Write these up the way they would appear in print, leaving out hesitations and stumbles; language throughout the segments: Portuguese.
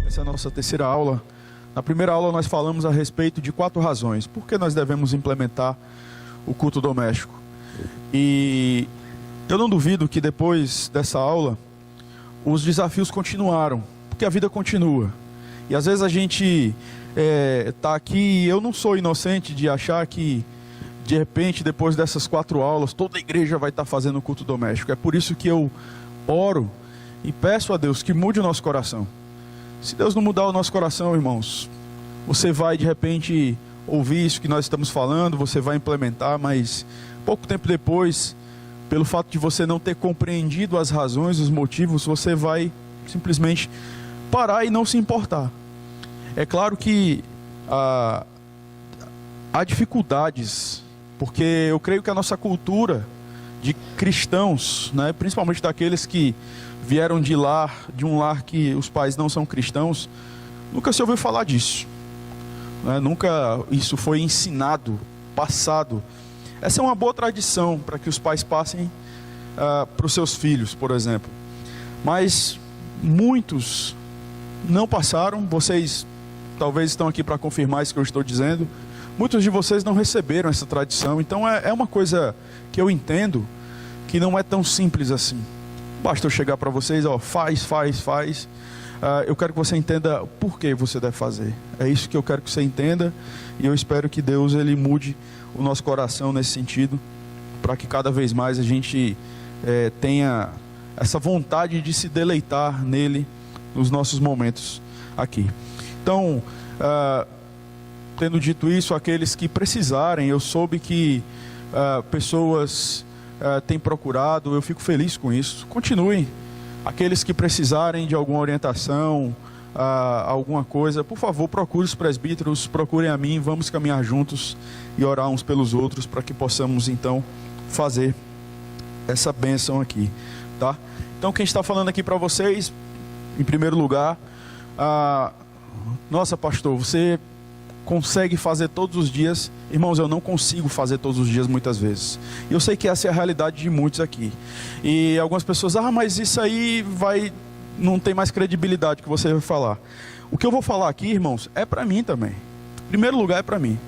Essa é a nossa terceira aula. Na primeira aula nós falamos a respeito de 4 razões. Por que nós devemos implementar o culto doméstico? E eu não duvido que depois dessa aula, os desafios continuaram, porque a vida continua. E às vezes a gente está aqui, e eu não sou inocente de achar que, de repente, depois dessas 4 aulas, toda a igreja vai estar fazendo o culto doméstico. É por isso que eu oro e peço a Deus que mude o nosso coração. Se Deus não mudar o nosso coração, irmãos, você vai de repente ouvir isso que nós estamos falando, você vai implementar, mas pouco tempo depois, pelo fato de você não ter compreendido as razões, os motivos, você vai simplesmente parar e não se importar. É claro que há dificuldades, porque eu creio que a nossa cultura de cristãos, né, principalmente daqueles que vieram de um lar que os pais não são cristãos, nunca se ouviu falar disso, né? Nunca isso foi ensinado, passado. Essa é uma boa tradição para que os pais passem para os seus filhos, por exemplo. Mas muitos não passaram. Vocês talvez estão aqui para confirmar isso que eu estou dizendo. Muitos de vocês não receberam essa tradição. Então é uma coisa que eu entendo que não é tão simples assim. Basta eu chegar para vocês, faz. Eu quero que você entenda por que você deve fazer. É isso que eu quero que você entenda. E eu espero que Deus ele mude o nosso coração nesse sentido, para que cada vez mais a gente tenha essa vontade de se deleitar nele nos nossos momentos aqui. Então, tendo dito isso, aqueles que precisarem, eu soube que pessoas têm procurado, eu fico feliz com isso. Continuem. Aqueles que precisarem de alguma orientação, alguma coisa, por favor, procure os presbíteros, procurem a mim, vamos caminhar juntos e orar uns pelos outros, para que possamos então fazer essa bênção aqui, tá? Então quem está falando aqui para vocês, em primeiro lugar, nossa pastor, você consegue fazer todos os dias? Irmãos, eu não consigo fazer todos os dias muitas vezes. E eu sei que essa é a realidade de muitos aqui. E algumas pessoas, mas isso aí não tem mais credibilidade que você vai falar. O que eu vou falar aqui, irmãos, é para mim também. Em primeiro lugar é para mim.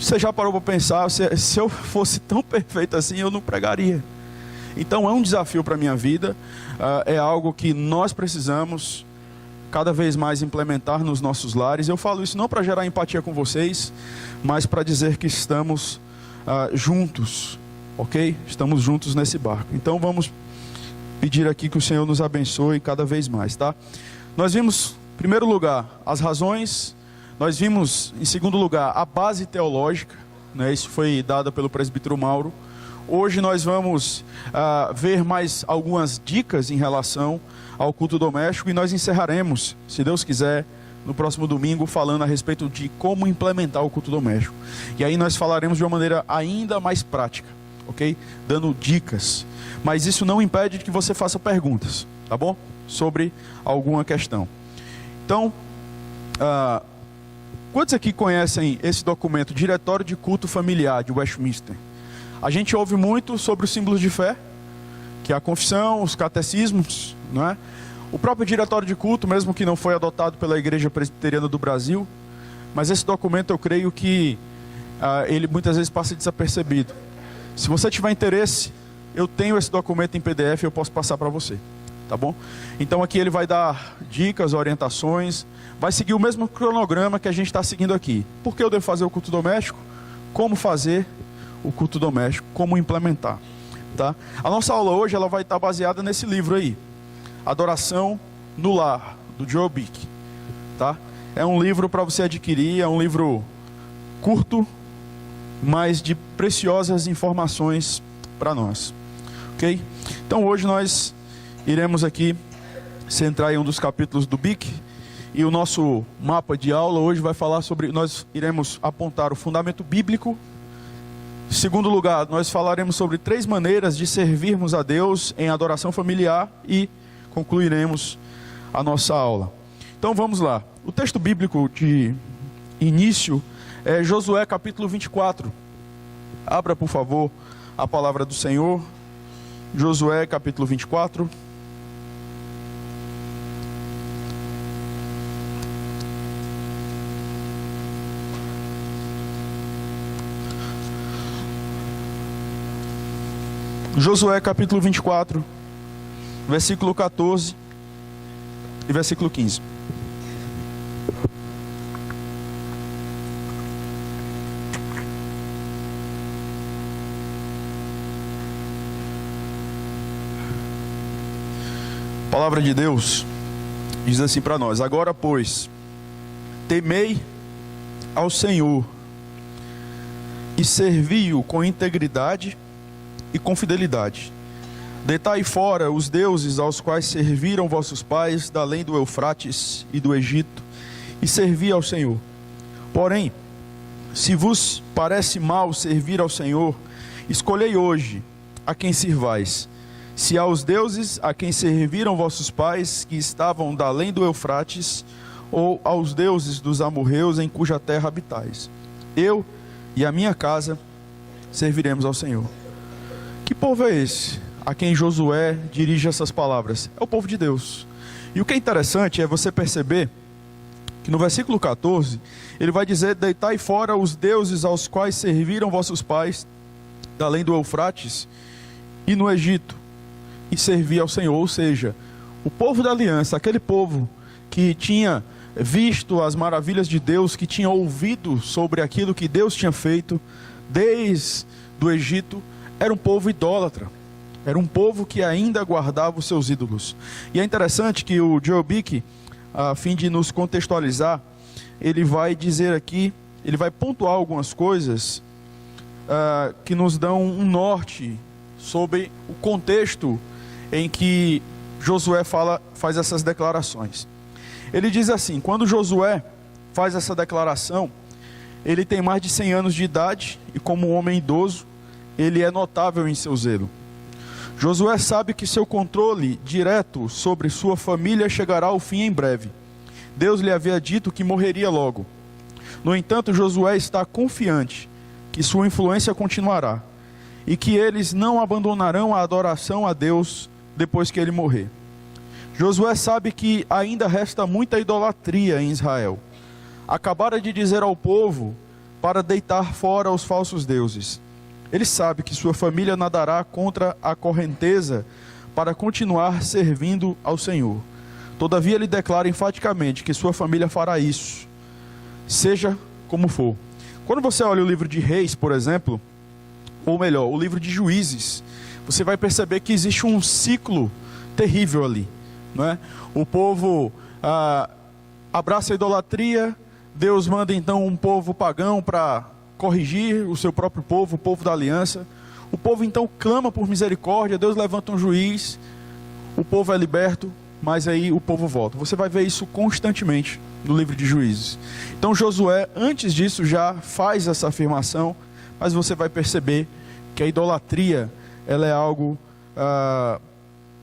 Você já parou para pensar, se eu fosse tão perfeito assim, eu não pregaria. Então é um desafio para a minha vida, é algo que nós precisamos cada vez mais implementar nos nossos lares. Eu falo isso não para gerar empatia com vocês, mas para dizer que estamos juntos, ok? Estamos juntos nesse barco. Então vamos pedir aqui que o Senhor nos abençoe cada vez mais, tá? Nós vimos, em primeiro lugar, as razões. Nós vimos, em segundo lugar, a base teológica, né? Isso foi dada pelo presbítero Mauro. Hoje nós vamos ver mais algumas dicas em relação ao culto doméstico, e nós encerraremos, se Deus quiser, no próximo domingo, falando a respeito de como implementar o culto doméstico. E aí nós falaremos de uma maneira ainda mais prática, ok? Dando dicas. Mas isso não impede que você faça perguntas, tá bom? Sobre alguma questão. Então, quantos aqui conhecem esse documento, Diretório de Culto Familiar de Westminster? A gente ouve muito sobre os símbolos de fé, que é a confissão, os catecismos, não é? O próprio Diretório de Culto, mesmo que não foi adotado pela Igreja Presbiteriana do Brasil, mas esse documento eu creio que ele muitas vezes passa desapercebido. Se você tiver interesse, eu tenho esse documento em PDF, eu posso passar para você, tá bom? Então aqui ele vai dar dicas, orientações, vai seguir o mesmo cronograma que a gente está seguindo aqui. Por que eu devo fazer o culto doméstico? Como fazer o culto doméstico? Como implementar? Tá? A nossa aula hoje ela vai estar baseada nesse livro aí, Adoração no Lar, do Joel Bick, tá? É um livro para você adquirir, é um livro curto, mas de preciosas informações para nós, ok? Então hoje nós iremos aqui centrar em um dos capítulos do Bick, e o nosso mapa de aula hoje vai falar sobre, nós iremos apontar o fundamento bíblico. Em segundo lugar, nós falaremos sobre 3 maneiras de servirmos a Deus em adoração familiar e concluiremos a nossa aula. Então vamos lá. O texto bíblico de início é Josué capítulo 24. Abra, por favor, a palavra do Senhor. Josué capítulo 24. Josué capítulo 24, versículo 14 e versículo 15. A palavra de Deus diz assim para nós: agora, pois, temei ao Senhor e servi-o com integridade e com fidelidade. Deitai fora os deuses aos quais serviram vossos pais da além do Eufrates e do Egito, e servi ao Senhor. Porém, se vos parece mal servir ao Senhor, escolhei hoje a quem sirvais: se aos deuses a quem serviram vossos pais, que estavam da além do Eufrates, ou aos deuses dos amorreus em cuja terra habitais. Eu e a minha casa serviremos ao Senhor. Que povo é esse a quem Josué dirige essas palavras? É o povo de Deus. E o que é interessante é você perceber que no versículo 14, ele vai dizer: deitai fora os deuses aos quais serviram vossos pais, da além do Eufrates e no Egito, e servir ao Senhor. Ou seja, o povo da aliança, aquele povo que tinha visto as maravilhas de Deus, que tinha ouvido sobre aquilo que Deus tinha feito desde o Egito, era um povo idólatra, era um povo que ainda guardava os seus ídolos. E é interessante que o Joel Bick, a fim de nos contextualizar, ele vai dizer aqui, ele vai pontuar algumas coisas que nos dão um norte sobre o contexto em que Josué faz essas declarações. Ele diz assim: quando Josué faz essa declaração, ele tem mais de 100 anos de idade e, como um homem idoso, ele é notável em seu zelo. Josué sabe que seu controle direto sobre sua família chegará ao fim em breve. Deus lhe havia dito que morreria logo. No entanto, Josué está confiante que sua influência continuará e que eles não abandonarão a adoração a Deus depois que ele morrer. Josué sabe que ainda resta muita idolatria em Israel. Acabara de dizer ao povo para deitar fora os falsos deuses. Ele sabe que sua família nadará contra a correnteza para continuar servindo ao Senhor. Todavia, ele declara enfaticamente que sua família fará isso, seja como for. Quando você olha o livro de Reis, por exemplo, ou melhor, o livro de Juízes, você vai perceber que existe um ciclo terrível ali, não é? O povo abraça a idolatria. Deus manda então um povo pagão para corrigir o seu próprio povo, o povo da aliança. O povo então clama por misericórdia, Deus levanta um juiz, o povo é liberto, mas aí o povo volta. Você vai ver isso constantemente no livro de Juízes. Então Josué, antes disso, já faz essa afirmação, mas você vai perceber que a idolatria, ela é algo,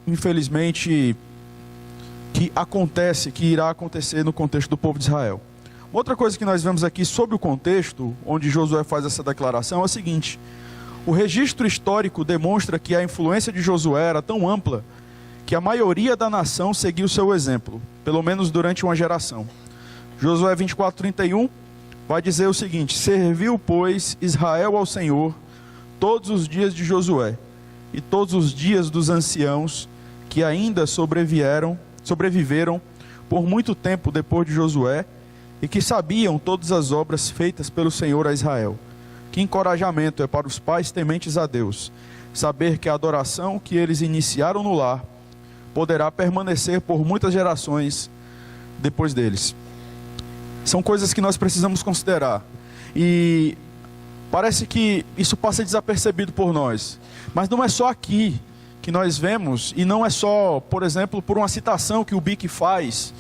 infelizmente, que acontece, que irá acontecer no contexto do povo de Israel. Outra coisa que nós vemos aqui sobre o contexto onde Josué faz essa declaração é o seguinte: o registro histórico demonstra que a influência de Josué era tão ampla que a maioria da nação seguiu seu exemplo, pelo menos durante uma geração. Josué 24:31 vai dizer o seguinte: serviu, pois, Israel ao Senhor todos os dias de Josué e todos os dias dos anciãos que ainda sobreviveram por muito tempo depois de Josué, e que sabiam todas as obras feitas pelo Senhor a Israel. Que encorajamento é para os pais tementes a Deus, saber que a adoração que eles iniciaram no lar poderá permanecer por muitas gerações depois deles. São coisas que nós precisamos considerar, e parece que isso passa desapercebido por nós, mas não é só aqui que nós vemos, e não é só, por exemplo, por uma citação que o Bick faz,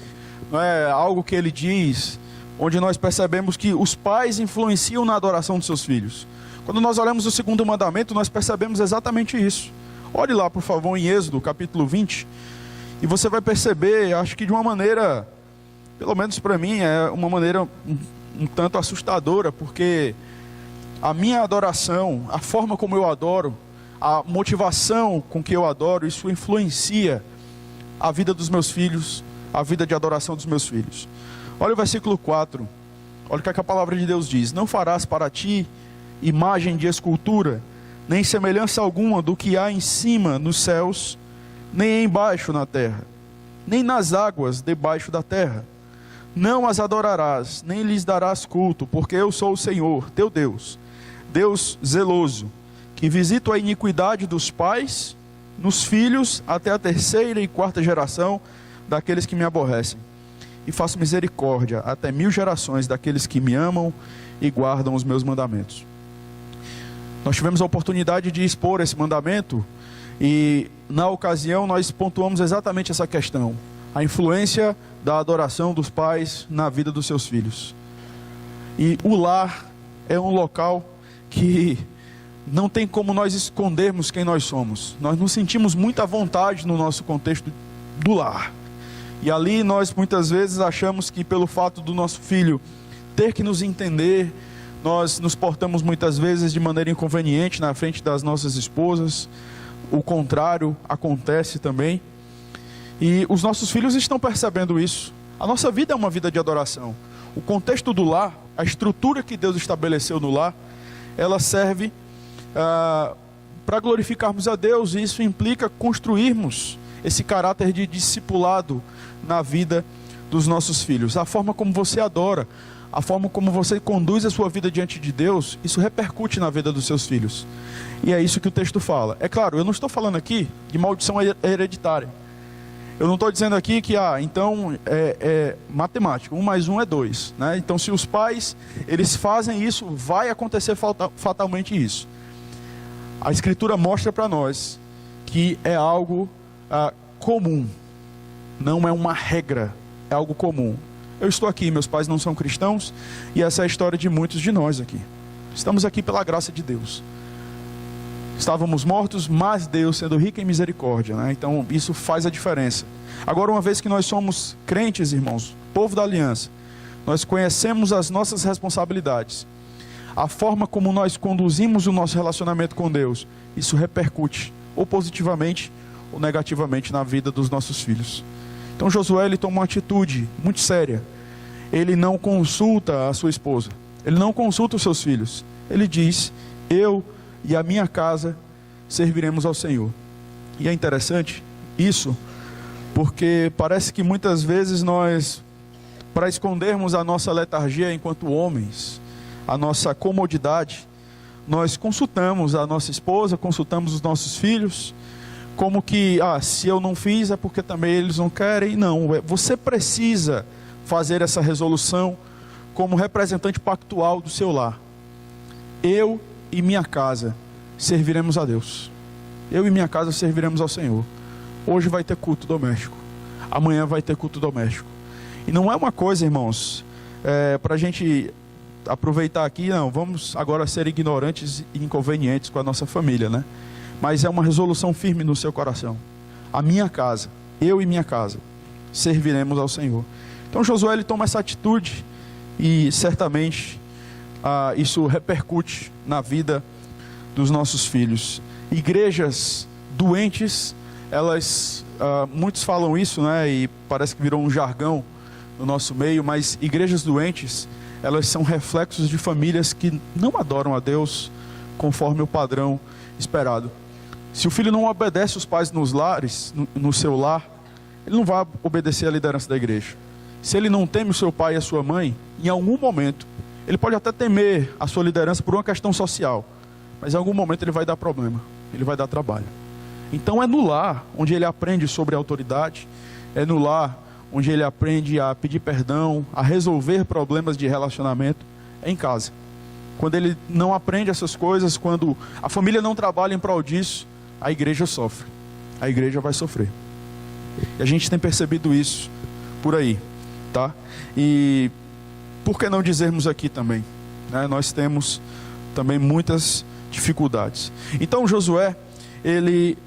não é algo que ele diz, onde nós percebemos que os pais influenciam na adoração dos seus filhos. Quando nós olhamos o segundo mandamento, nós percebemos exatamente isso. Olhe lá, por favor, em Êxodo, capítulo 20, e você vai perceber, acho que de uma maneira, pelo menos para mim, é uma maneira um tanto assustadora, porque a minha adoração, a forma como eu adoro, a motivação com que eu adoro, isso influencia a vida dos meus filhos, a vida de adoração dos meus filhos. Olha o versículo 4, olha o que a palavra de Deus diz: não farás para ti imagem de escultura, nem semelhança alguma do que há em cima nos céus, nem embaixo na terra, nem nas águas debaixo da terra. Não as adorarás, nem lhes darás culto, porque eu sou o Senhor, teu Deus, Deus zeloso, que visito a iniquidade dos pais nos filhos até a terceira e quarta geração daqueles que me aborrecem, e faço misericórdia até 1000 gerações daqueles que me amam e guardam os meus mandamentos. Nós tivemos a oportunidade de expor esse mandamento, e na ocasião nós pontuamos exatamente essa questão: a influência da adoração dos pais na vida dos seus filhos. E o lar é um local que não tem como nós escondermos quem nós somos. Nós nos sentimos muito à vontade no nosso contexto do lar. E ali nós muitas vezes achamos que pelo fato do nosso filho ter que nos entender, nós nos portamos muitas vezes de maneira inconveniente na frente das nossas esposas. O contrário acontece também. E os nossos filhos estão percebendo isso. A nossa vida é uma vida de adoração. O contexto do lar, a estrutura que Deus estabeleceu no lar, ela serve para glorificarmos a Deus. E isso implica construirmos esse caráter de discipulado na vida dos nossos filhos. A forma como você adora, a forma como você conduz a sua vida diante de Deus, isso repercute na vida dos seus filhos. E é isso que o texto fala. É claro, eu não estou falando aqui de maldição hereditária. Eu não estou dizendo aqui que, então é matemática, 1 mais 1 é 2, né? Então se os pais, eles fazem isso, vai acontecer fatalmente isso. A Escritura mostra para nós que é algo comum, não é uma regra, é algo comum. Eu estou aqui, meus pais não são cristãos, e essa é a história de muitos de nós aqui. Estamos aqui pela graça de Deus. Estávamos mortos, mas Deus, sendo rico em misericórdia, né? Então isso faz a diferença. Agora, uma vez que nós somos crentes, irmãos, povo da aliança, nós conhecemos as nossas responsabilidades. A forma como nós conduzimos o nosso relacionamento com Deus, isso repercute ou positivamente ou negativamente na vida dos nossos filhos. Então Josué, ele toma uma atitude muito séria. Ele não consulta a sua esposa, ele não consulta os seus filhos. Ele diz: eu e a minha casa serviremos ao Senhor. E é interessante isso, porque parece que muitas vezes nós, para escondermos a nossa letargia enquanto homens, a nossa comodidade, nós consultamos a nossa esposa, consultamos os nossos filhos, como que, se eu não fiz é porque também eles não querem. Não, você precisa fazer essa resolução como representante pactual do seu lar. Eu e minha casa serviremos a Deus. Eu e minha casa serviremos ao Senhor. Hoje vai ter culto doméstico, amanhã vai ter culto doméstico. E não é uma coisa, irmãos, para a gente aproveitar aqui, não, vamos agora ser ignorantes e inconvenientes com a nossa família, né? Mas é uma resolução firme no seu coração. A minha casa, eu e minha casa, serviremos ao Senhor. Então Josué, ele toma essa atitude, e certamente isso repercute na vida dos nossos filhos. Igrejas doentes, elas, muitos falam isso, né? E parece que virou um jargão no nosso meio, mas igrejas doentes, elas são reflexos de famílias que não adoram a Deus conforme o padrão esperado. Se o filho não obedece os pais nos lares, no seu lar, ele não vai obedecer à liderança da igreja. Se ele não teme o seu pai e a sua mãe, em algum momento, ele pode até temer a sua liderança por uma questão social, mas em algum momento ele vai dar problema, ele vai dar trabalho. Então é no lar onde ele aprende sobre a autoridade, é no lar onde ele aprende a pedir perdão, a resolver problemas de relacionamento, é em casa. Quando ele não aprende essas coisas, quando a família não trabalha em prol disso, a igreja sofre, a igreja vai sofrer. E a gente tem percebido isso por aí, tá? E por que não dizermos aqui também, né? Nós temos também muitas dificuldades. Então Josué, ele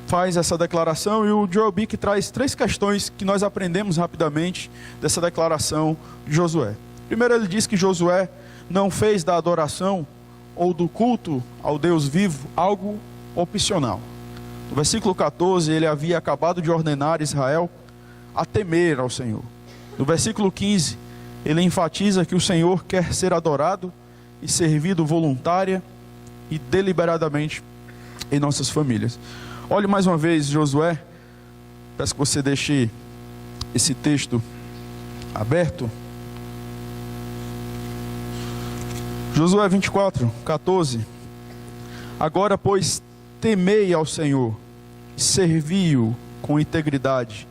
faz essa declaração, e o Joel Bick traz 3 questões que nós aprendemos rapidamente dessa declaração de Josué. Primeiro, ele diz que Josué não fez da adoração ou do culto ao Deus vivo algo opcional. No versículo 14, ele havia acabado de ordenar Israel a temer ao Senhor. No versículo 15, ele enfatiza que o Senhor quer ser adorado e servido voluntária e deliberadamente em nossas famílias. Olhe mais uma vez Josué, peço que você deixe esse texto aberto. Josué 24, 14. Agora, pois, temei ao Senhor, servi-o com integridade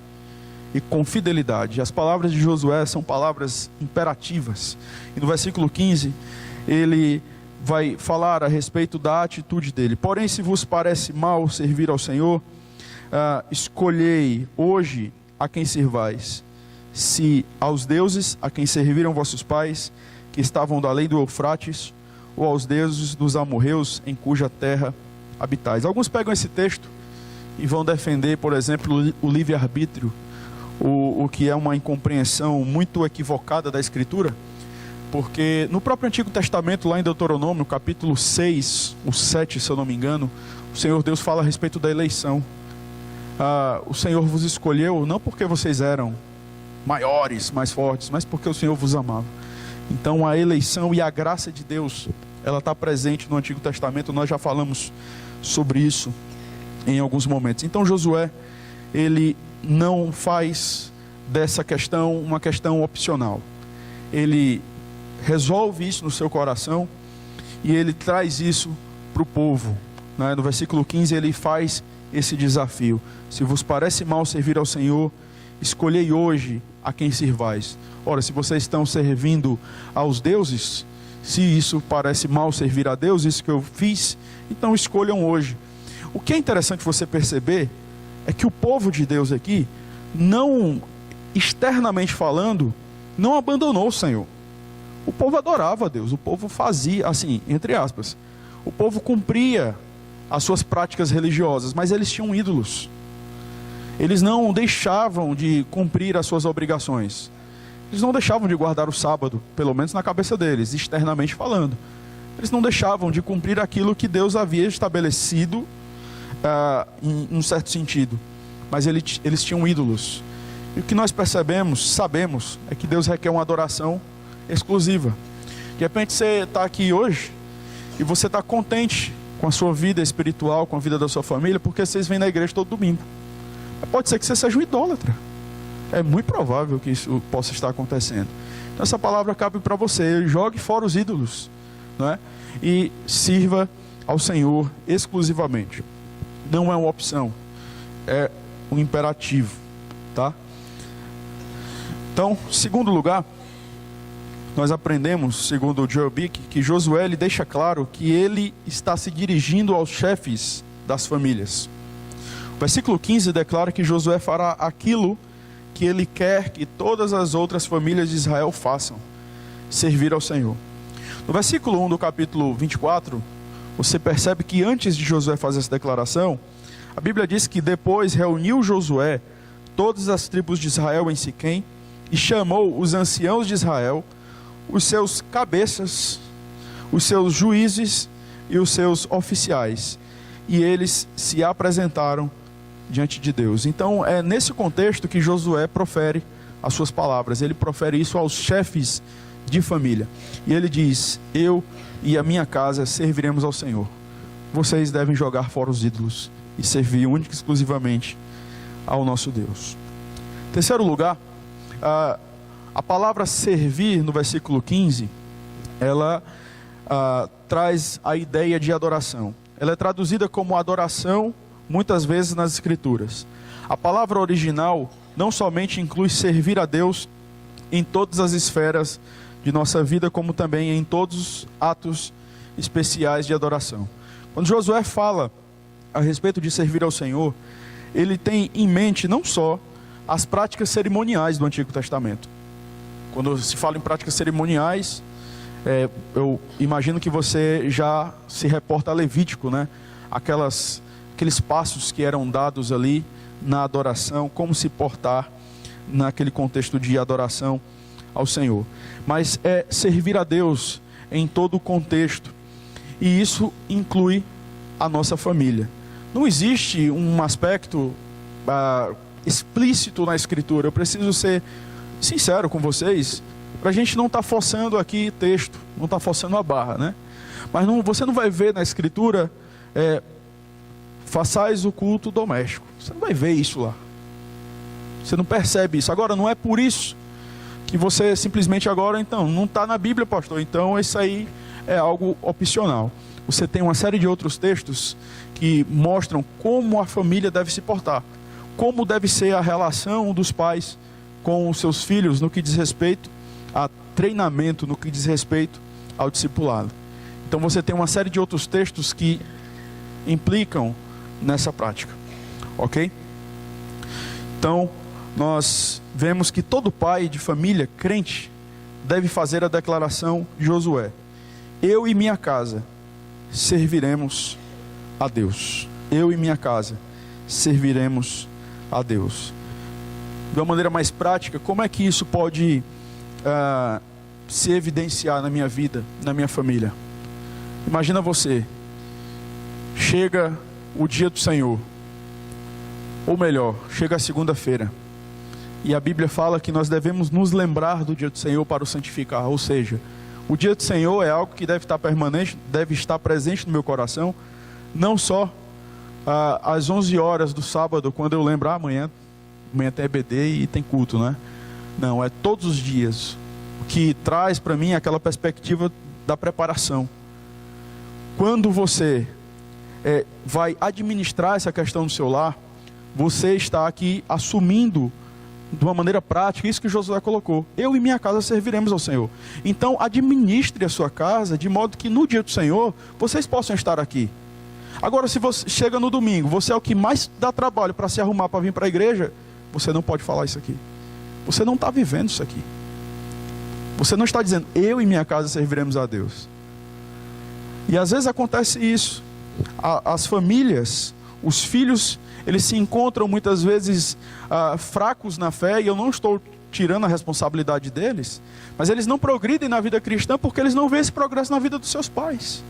e com fidelidade. As palavras de Josué são palavras imperativas. E no versículo 15, ele vai falar a respeito da atitude dele. Porém, se vos parece mal servir ao Senhor, escolhei hoje a quem servais. Se aos deuses a quem serviram vossos pais, que estavam da além do Eufrates, ou aos deuses dos amorreus em cuja terra habitais. Alguns pegam esse texto e vão defender, por exemplo, o livre-arbítrio, o que é uma incompreensão muito equivocada da Escritura, porque no próprio Antigo Testamento, lá em Deuteronômio, capítulo 6, o 7, se eu não me engano, o Senhor Deus fala a respeito da eleição. O Senhor vos escolheu não porque vocês eram maiores, mais fortes, mas porque o Senhor vos amava. Então a eleição e a graça de Deus, ela está presente no Antigo Testamento. Nós já falamos sobre isso em alguns momentos. Então Josué, ele não faz dessa questão uma questão opcional. Ele resolve isso no seu coração e ele traz isso para o povo, né? No versículo 15 ele faz esse desafio: se vos parece mal servir ao Senhor, escolhei hoje a quem servais. Ora, se vocês estão servindo aos deuses, se isso parece mal servir a Deus, isso que eu fiz, então escolham hoje. O que é interessante você perceber é que o povo de Deus aqui, não externamente falando, não abandonou o Senhor. O povo adorava a Deus, o povo fazia, assim, entre aspas, o povo cumpria as suas práticas religiosas, mas eles tinham ídolos. Eles não deixavam de cumprir as suas obrigações. Eles não deixavam de guardar o sábado, pelo menos na cabeça deles, externamente falando. Eles não deixavam de cumprir aquilo que Deus havia estabelecido, em um certo sentido. Mas eles tinham ídolos. E o que nós sabemos, é que Deus requer uma adoração exclusiva. De repente você está aqui hoje e você está contente com a sua vida espiritual, com a vida da sua família, porque vocês vêm na igreja todo domingo. Mas pode ser que você seja um idólatra. É muito provável que isso possa estar acontecendo. Então essa palavra cabe para você: jogue fora os ídolos, não é? E sirva ao Senhor exclusivamente. Não é uma opção, é um imperativo, tá? Então, segundo lugar, nós aprendemos, segundo o Joel Bick, que Josué ele deixa claro que ele está se dirigindo aos chefes das famílias. O versículo 15 declara que Josué fará aquilo que ele quer que todas as outras famílias de Israel façam: servir ao Senhor. No versículo 1 do capítulo 24, você percebe que antes de Josué fazer essa declaração, a Bíblia diz que depois reuniu Josué todas as tribos de Israel em Siquém e chamou os anciãos de Israel, os seus cabeças, os seus juízes e os seus oficiais, e eles se apresentaram diante de Deus. Então é nesse contexto que Josué profere as suas palavras. Ele profere isso aos chefes de família, e ele diz: eu e a minha casa serviremos ao Senhor. Vocês devem jogar fora os ídolos e servir única e exclusivamente ao nosso Deus. Terceiro lugar, a palavra servir no versículo 15, ela traz a ideia de adoração. Ela é traduzida como adoração muitas vezes nas Escrituras. A palavra original não somente inclui servir a Deus em todas as esferas de nossa vida, como também em todos os atos especiais de adoração. Quando Josué fala a respeito de servir ao Senhor, ele tem em mente não só as práticas cerimoniais do Antigo Testamento. Quando se fala em práticas cerimoniais, eu imagino que você já se reporta a Levítico, né? Aqueles passos que eram dados ali na adoração, como se portar naquele contexto de adoração ao Senhor. Mas é servir a Deus em todo o contexto, e isso inclui a nossa família. Não existe um aspecto explícito na Escritura. Eu preciso ser sincero com vocês, para a gente não estar forçando aqui texto, não estar forçando a barra, né? Mas você não vai ver na Escritura, façais o culto doméstico. Você não vai ver isso lá. Você não percebe isso. Agora, não é por isso que você simplesmente agora, então, não está na Bíblia, pastor. Então, isso aí é algo opcional. Você tem uma série de outros textos que mostram como a família deve se portar. Como deve ser a relação dos pais com os seus filhos no que diz respeito a treinamento, no que diz respeito ao discipulado. Então você tem uma série de outros textos que implicam nessa prática. Ok? Então, nós vemos que todo pai de família crente deve fazer a declaração de Josué: eu e minha casa serviremos a Deus. Eu e minha casa serviremos a Deus. De uma maneira mais prática, como é que isso pode se evidenciar na minha vida, na minha família? Imagina você, chega o dia do Senhor, ou melhor, chega a segunda-feira, e a Bíblia fala que nós devemos nos lembrar do dia do Senhor para o santificar. Ou seja, o dia do Senhor é algo que deve estar permanente, deve estar presente no meu coração, não só às 11 horas do sábado, quando eu lembro, amanhã tem EBD e tem culto, né? Não, é todos os dias, o que traz para mim aquela perspectiva da preparação. Quando você vai administrar essa questão do seu lar, você está aqui assumindo de uma maneira prática isso que Josué colocou: eu e minha casa serviremos ao Senhor. Então administre a sua casa de modo que no dia do Senhor vocês possam estar aqui. Agora, se você chega no domingo, você é o que mais dá trabalho para se arrumar para vir para a igreja, você não pode falar isso aqui. Você não está vivendo isso aqui. Você não está dizendo: eu e minha casa serviremos a Deus. E às vezes acontece isso. As famílias, os filhos, eles se encontram muitas vezes fracos na fé, e eu não estou tirando a responsabilidade deles, mas eles não progridem na vida cristã porque eles não veem esse progresso na vida dos seus pais.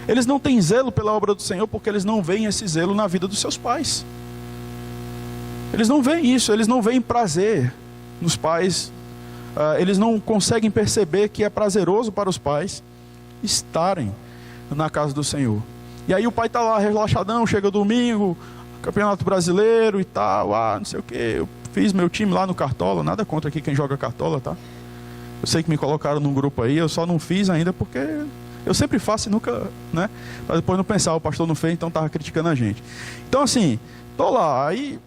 Eles não têm zelo pela obra do Senhor porque eles não veem esse zelo na vida dos seus pais. Eles não veem isso, eles não veem prazer nos pais, eles não conseguem perceber que é prazeroso para os pais estarem na casa do Senhor. E aí o pai está lá relaxadão, chega domingo, Campeonato Brasileiro e tal, não sei o que, eu fiz meu time lá no Cartola, nada contra aqui quem joga Cartola, tá? Eu sei que me colocaram num grupo aí, eu só não fiz ainda porque eu sempre faço e nunca, né? Para depois não pensar, o pastor não fez, então estava criticando a gente. Então assim, tô lá, aí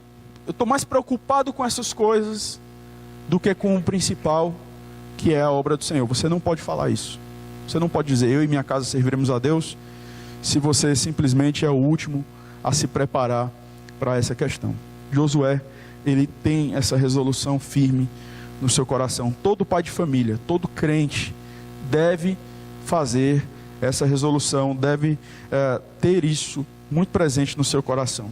eu estou mais preocupado com essas coisas do que com o principal, que é a obra do Senhor. Você não pode falar isso. Você não pode dizer: eu e minha casa serviremos a Deus, se você simplesmente é o último a se preparar para essa questão. Josué, ele tem essa resolução firme no seu coração. Todo pai de família, todo crente deve fazer essa resolução, deve ter isso muito presente no seu coração.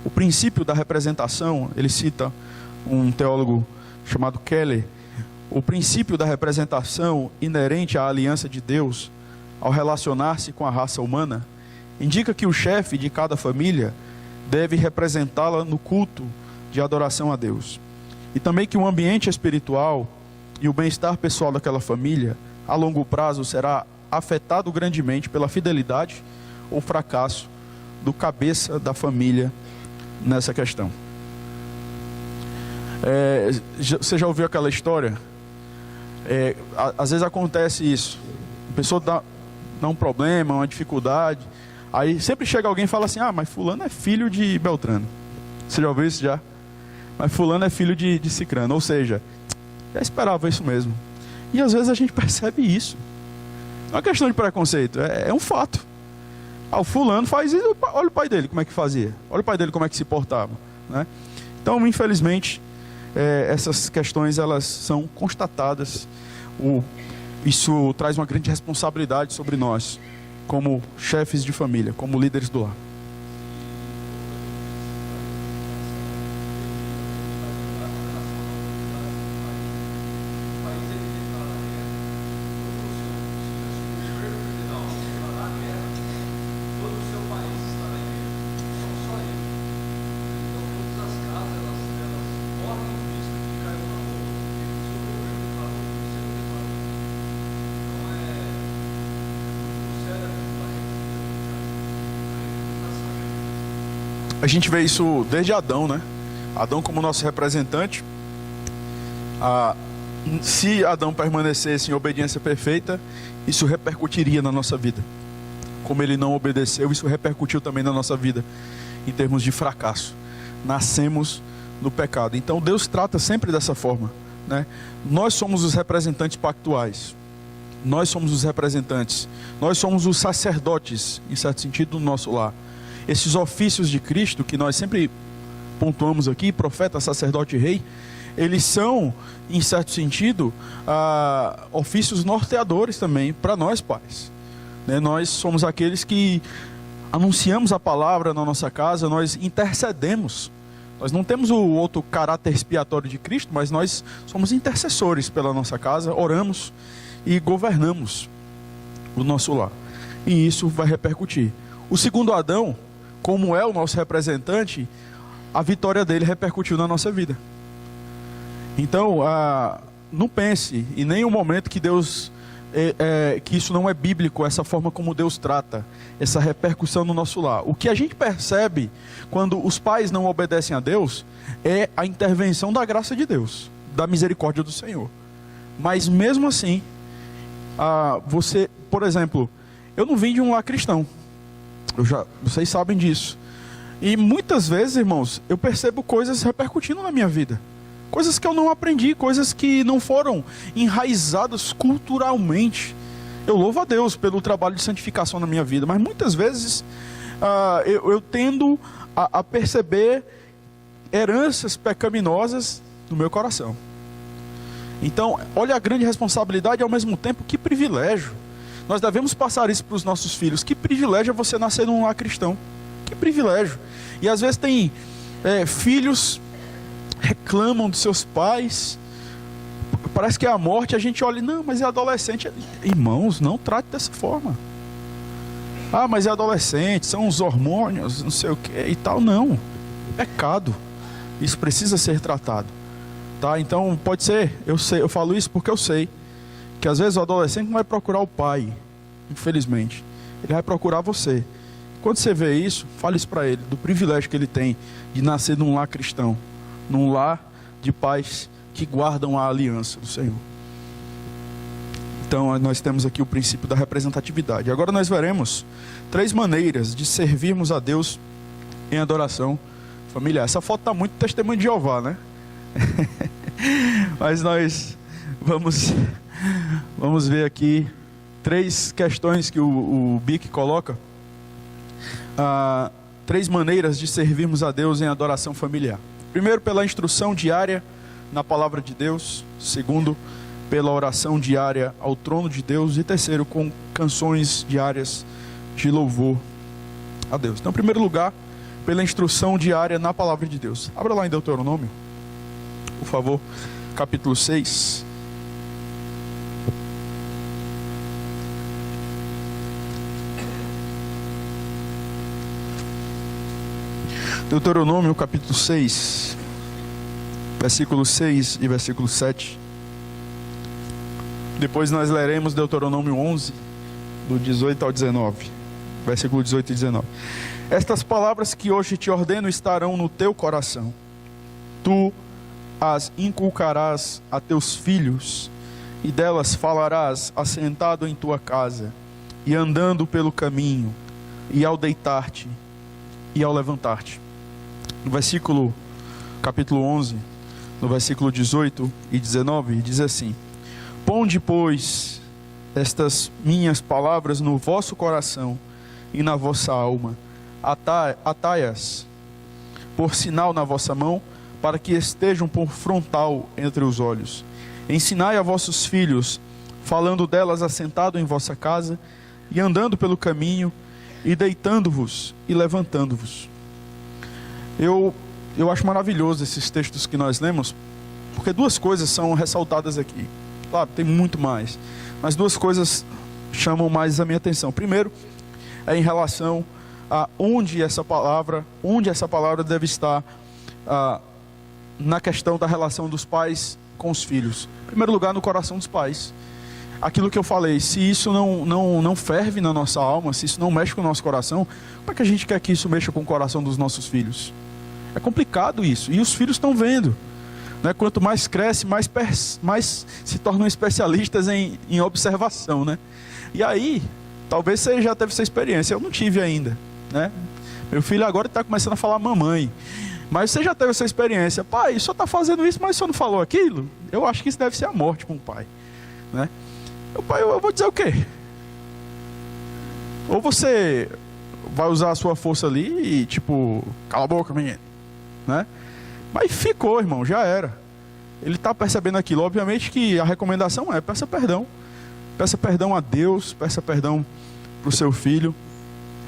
O princípio da representação, ele cita um teólogo chamado Keller: o princípio da representação inerente à aliança de Deus ao relacionar-se com a raça humana indica que o chefe de cada família deve representá-la no culto de adoração a Deus, e também que o ambiente espiritual e o bem-estar pessoal daquela família a longo prazo será afetado grandemente pela fidelidade ou fracasso do cabeça da família nessa questão. Você já ouviu aquela história? Às vezes acontece isso, a pessoa dá um problema, uma dificuldade, aí sempre chega alguém e fala assim: mas fulano é filho de Beltrano. Você já ouviu isso já? Mas fulano é filho de Cicrano. Ou seja, já esperava isso mesmo. E às vezes a gente percebe isso. Não é questão de preconceito, é um fato. O fulano faz isso, olha o pai dele como é que fazia, olha o pai dele como é que se portava, né? Então, infelizmente, essas questões elas são constatadas. Isso traz uma grande responsabilidade sobre nós, como chefes de família, como líderes do lar. A gente vê isso desde Adão, né? Adão como nosso representante. Se Adão permanecesse em obediência perfeita, isso repercutiria na nossa vida. Como ele não obedeceu, isso repercutiu também na nossa vida, em termos de fracasso. Nascemos no pecado. Então Deus trata sempre dessa forma, né? Nós somos os representantes pactuais. Nós somos os representantes. Nós somos os sacerdotes, em certo sentido, do nosso lar. Esses ofícios de Cristo, que nós sempre pontuamos aqui, profeta, sacerdote e rei, eles são, em certo sentido, ofícios norteadores também para nós pais, né? Nós somos aqueles que anunciamos a palavra na nossa casa, nós intercedemos. Nós não temos o outro caráter expiatório de Cristo, mas nós somos intercessores pela nossa casa, oramos e governamos o nosso lar. E isso vai repercutir. O segundo Adão, como é o nosso representante, a vitória dele repercutiu na nossa vida. Então, não pense em nenhum momento que Deus, que isso não é bíblico, essa forma como Deus trata, essa repercussão no nosso lar. O que a gente percebe quando os pais não obedecem a Deus é a intervenção da graça de Deus, da misericórdia do Senhor. Mas mesmo assim, você, por exemplo, eu não vim de um lar cristão, vocês sabem disso. E muitas vezes, irmãos, eu percebo coisas repercutindo na minha vida. Coisas que eu não aprendi, coisas que não foram enraizadas culturalmente. Eu louvo a Deus pelo trabalho de santificação na minha vida, mas muitas vezes eu tendo a perceber heranças pecaminosas no meu coração. Então, olha a grande responsabilidade e ao mesmo tempo, que privilégio. Nós devemos passar isso para os nossos filhos. Que privilégio é você nascer num lar cristão. Que privilégio. E às vezes tem filhos reclamam dos seus pais, parece que é a morte, a gente olha, não, mas é adolescente. Irmãos, não trate dessa forma. Mas é adolescente, são os hormônios, não sei o que e tal. Não, pecado, isso precisa ser tratado, tá? Então pode ser, eu falo isso porque eu sei que às vezes o adolescente não vai procurar o pai, infelizmente, ele vai procurar você. Quando você vê isso, fale isso para ele, do privilégio que ele tem de nascer num lar cristão, num lar de pais que guardam a aliança do Senhor. Então nós temos aqui o princípio da representatividade. Agora nós veremos 3 maneiras de servirmos a Deus em adoração familiar. Essa foto está muito testemunho de Jeová, né? Mas nós vamos ver aqui 3 questões que o Bic coloca. 3 maneiras de servirmos a Deus em adoração familiar. Primeiro, pela instrução diária na palavra de Deus. Segundo, pela oração diária ao trono de Deus. E terceiro, com canções diárias de louvor a Deus. Então, em primeiro lugar, pela instrução diária na palavra de Deus. Abra lá em Deuteronômio, por favor, capítulo 6. Deuteronômio capítulo 6, versículo 6 e versículo 7. Depois nós leremos Deuteronômio 11, do 18 ao 19, versículo 18 e 19. Estas palavras que hoje te ordeno estarão no teu coração. Tu as inculcarás a teus filhos, e delas falarás assentado em tua casa, e andando pelo caminho, e ao deitar-te, e ao levantar-te. No versículo, capítulo 11, no versículo 18 e 19, diz assim: Ponde, pois, estas minhas palavras no vosso coração e na vossa alma, atai-as por sinal na vossa mão, para que estejam por frontal entre os olhos. Ensinai a vossos filhos, falando delas assentado em vossa casa, e andando pelo caminho, e deitando-vos e levantando-vos. Eu acho maravilhoso esses textos que nós lemos, porque 2 coisas são ressaltadas aqui. Claro, tem muito mais, mas 2 coisas chamam mais a minha atenção. Primeiro, é em relação a onde essa palavra deve estar na questão da relação dos pais com os filhos. Em primeiro lugar, no coração dos pais. aquilo que eu falei, se isso não ferve na nossa alma, se isso não mexe com o nosso coração, como é que a gente quer que isso mexa com o coração dos nossos filhos? É complicado isso, e os filhos estão vendo, né? Quanto mais cresce, mais se tornam especialistas em observação, né? E aí, talvez você já teve essa experiência, eu não tive ainda, né? Meu filho agora está começando a falar mamãe, mas você já teve essa experiência, pai, o senhor está fazendo isso, mas o senhor não falou aquilo? Eu acho que isso deve ser a morte com o pai, né? Meu pai, eu vou dizer o quê? Ou você vai usar a sua força ali e tipo, cala a boca, menino, né? Mas ficou, irmão, já era. Ele está percebendo aquilo. Obviamente que a recomendação é: peça perdão. Peça perdão a Deus, peça perdão para o seu filho